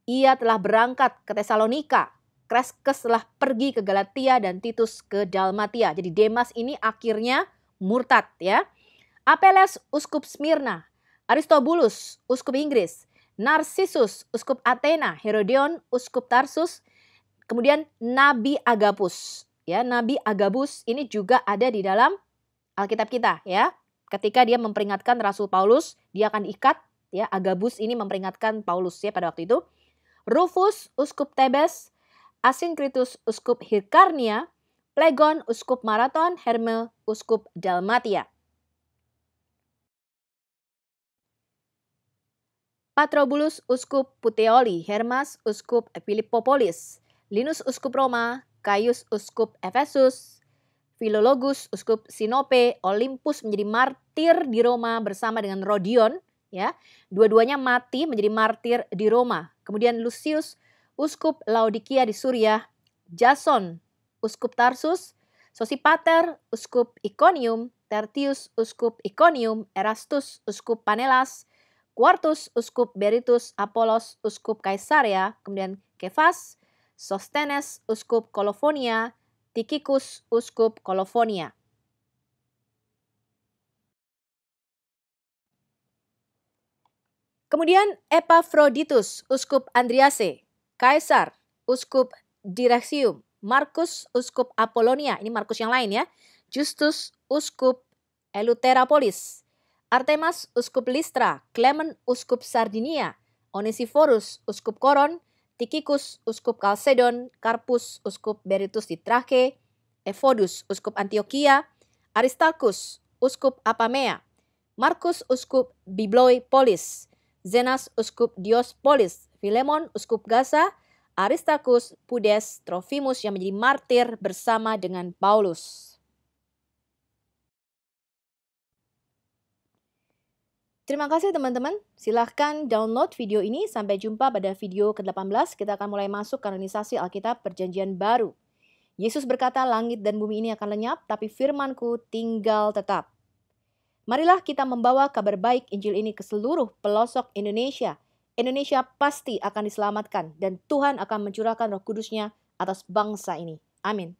Ia telah berangkat ke Tesalonika. Kreskes telah pergi ke Galatia dan Titus ke Dalmatia. Jadi Demas ini akhirnya murtad ya. Apeles, uskup Smyrna. Aristobulus, uskup Inggris. Narsisus, uskup Athena. Herodion, uskup Tarsus. Kemudian Nabi Agabus. Ya, Nabi Agabus ini juga ada di dalam Alkitab kita ya. Ketika dia memperingatkan Rasul Paulus, dia akan diikat ya. Agabus ini memperingatkan Paulus ya pada waktu itu. Rufus, uskup Tebes. Asinkritus, uskup Hyrkania. Plegon, uskup Marathon. Hermel, uskup Dalmatia. Patrobulus, uskup Puteoli. Hermas, uskup Philippopolis. Linus, uskup Roma. Gaius, uskup Efesus. Philologus, uskup Sinope, Olympus menjadi martir di Roma bersama dengan Rodion, ya. Dua-duanya mati menjadi martir di Roma. Kemudian Lucius, uskup Laodikia di Suriah, Jason, uskup Tarsus, Sosipater, uskup Iconium, Tertius, uskup Iconium, Erastus, uskup Panelas, Quartus, uskup Berytus, Apolos, uskup Kaisarea, kemudian Kefas, Sostenes, uskup Kolofonia, Tychicus, uskup Kolofonia. Kemudian Epaphroditus, uskup Andriase, Kaisar, uskup Dyrrhachium, Markus, uskup Apollonia, ini Markus yang lain ya, Justus, uskup Eleutheropolis, Artemas, uskup Listra, Clement, uskup Sardinia, Onesiphorus, uskup Koron, Tychicus, uskup Chalcedon, Carpus, uskup Berytus di Trache, Evodus, uskup Antioquia, Aristarchus, uskup Apamea, Markus, uskup Bibloipolis, Zenas, uskup Diospolis, Filemon, uskup Gaza, Aristarchus, Pudes, Trophimus yang menjadi martir bersama dengan Paulus. Terima kasih teman-teman. Silahkan download video ini. Sampai jumpa pada video ke-18. Kita akan mulai masuk kanonisasi Alkitab Perjanjian Baru. Yesus berkata, langit dan bumi ini akan lenyap, tapi firman-Ku tinggal tetap. Marilah kita membawa kabar baik Injil ini ke seluruh pelosok Indonesia. Indonesia pasti akan diselamatkan dan Tuhan akan mencurahkan Roh Kudus-Nya atas bangsa ini. Amin.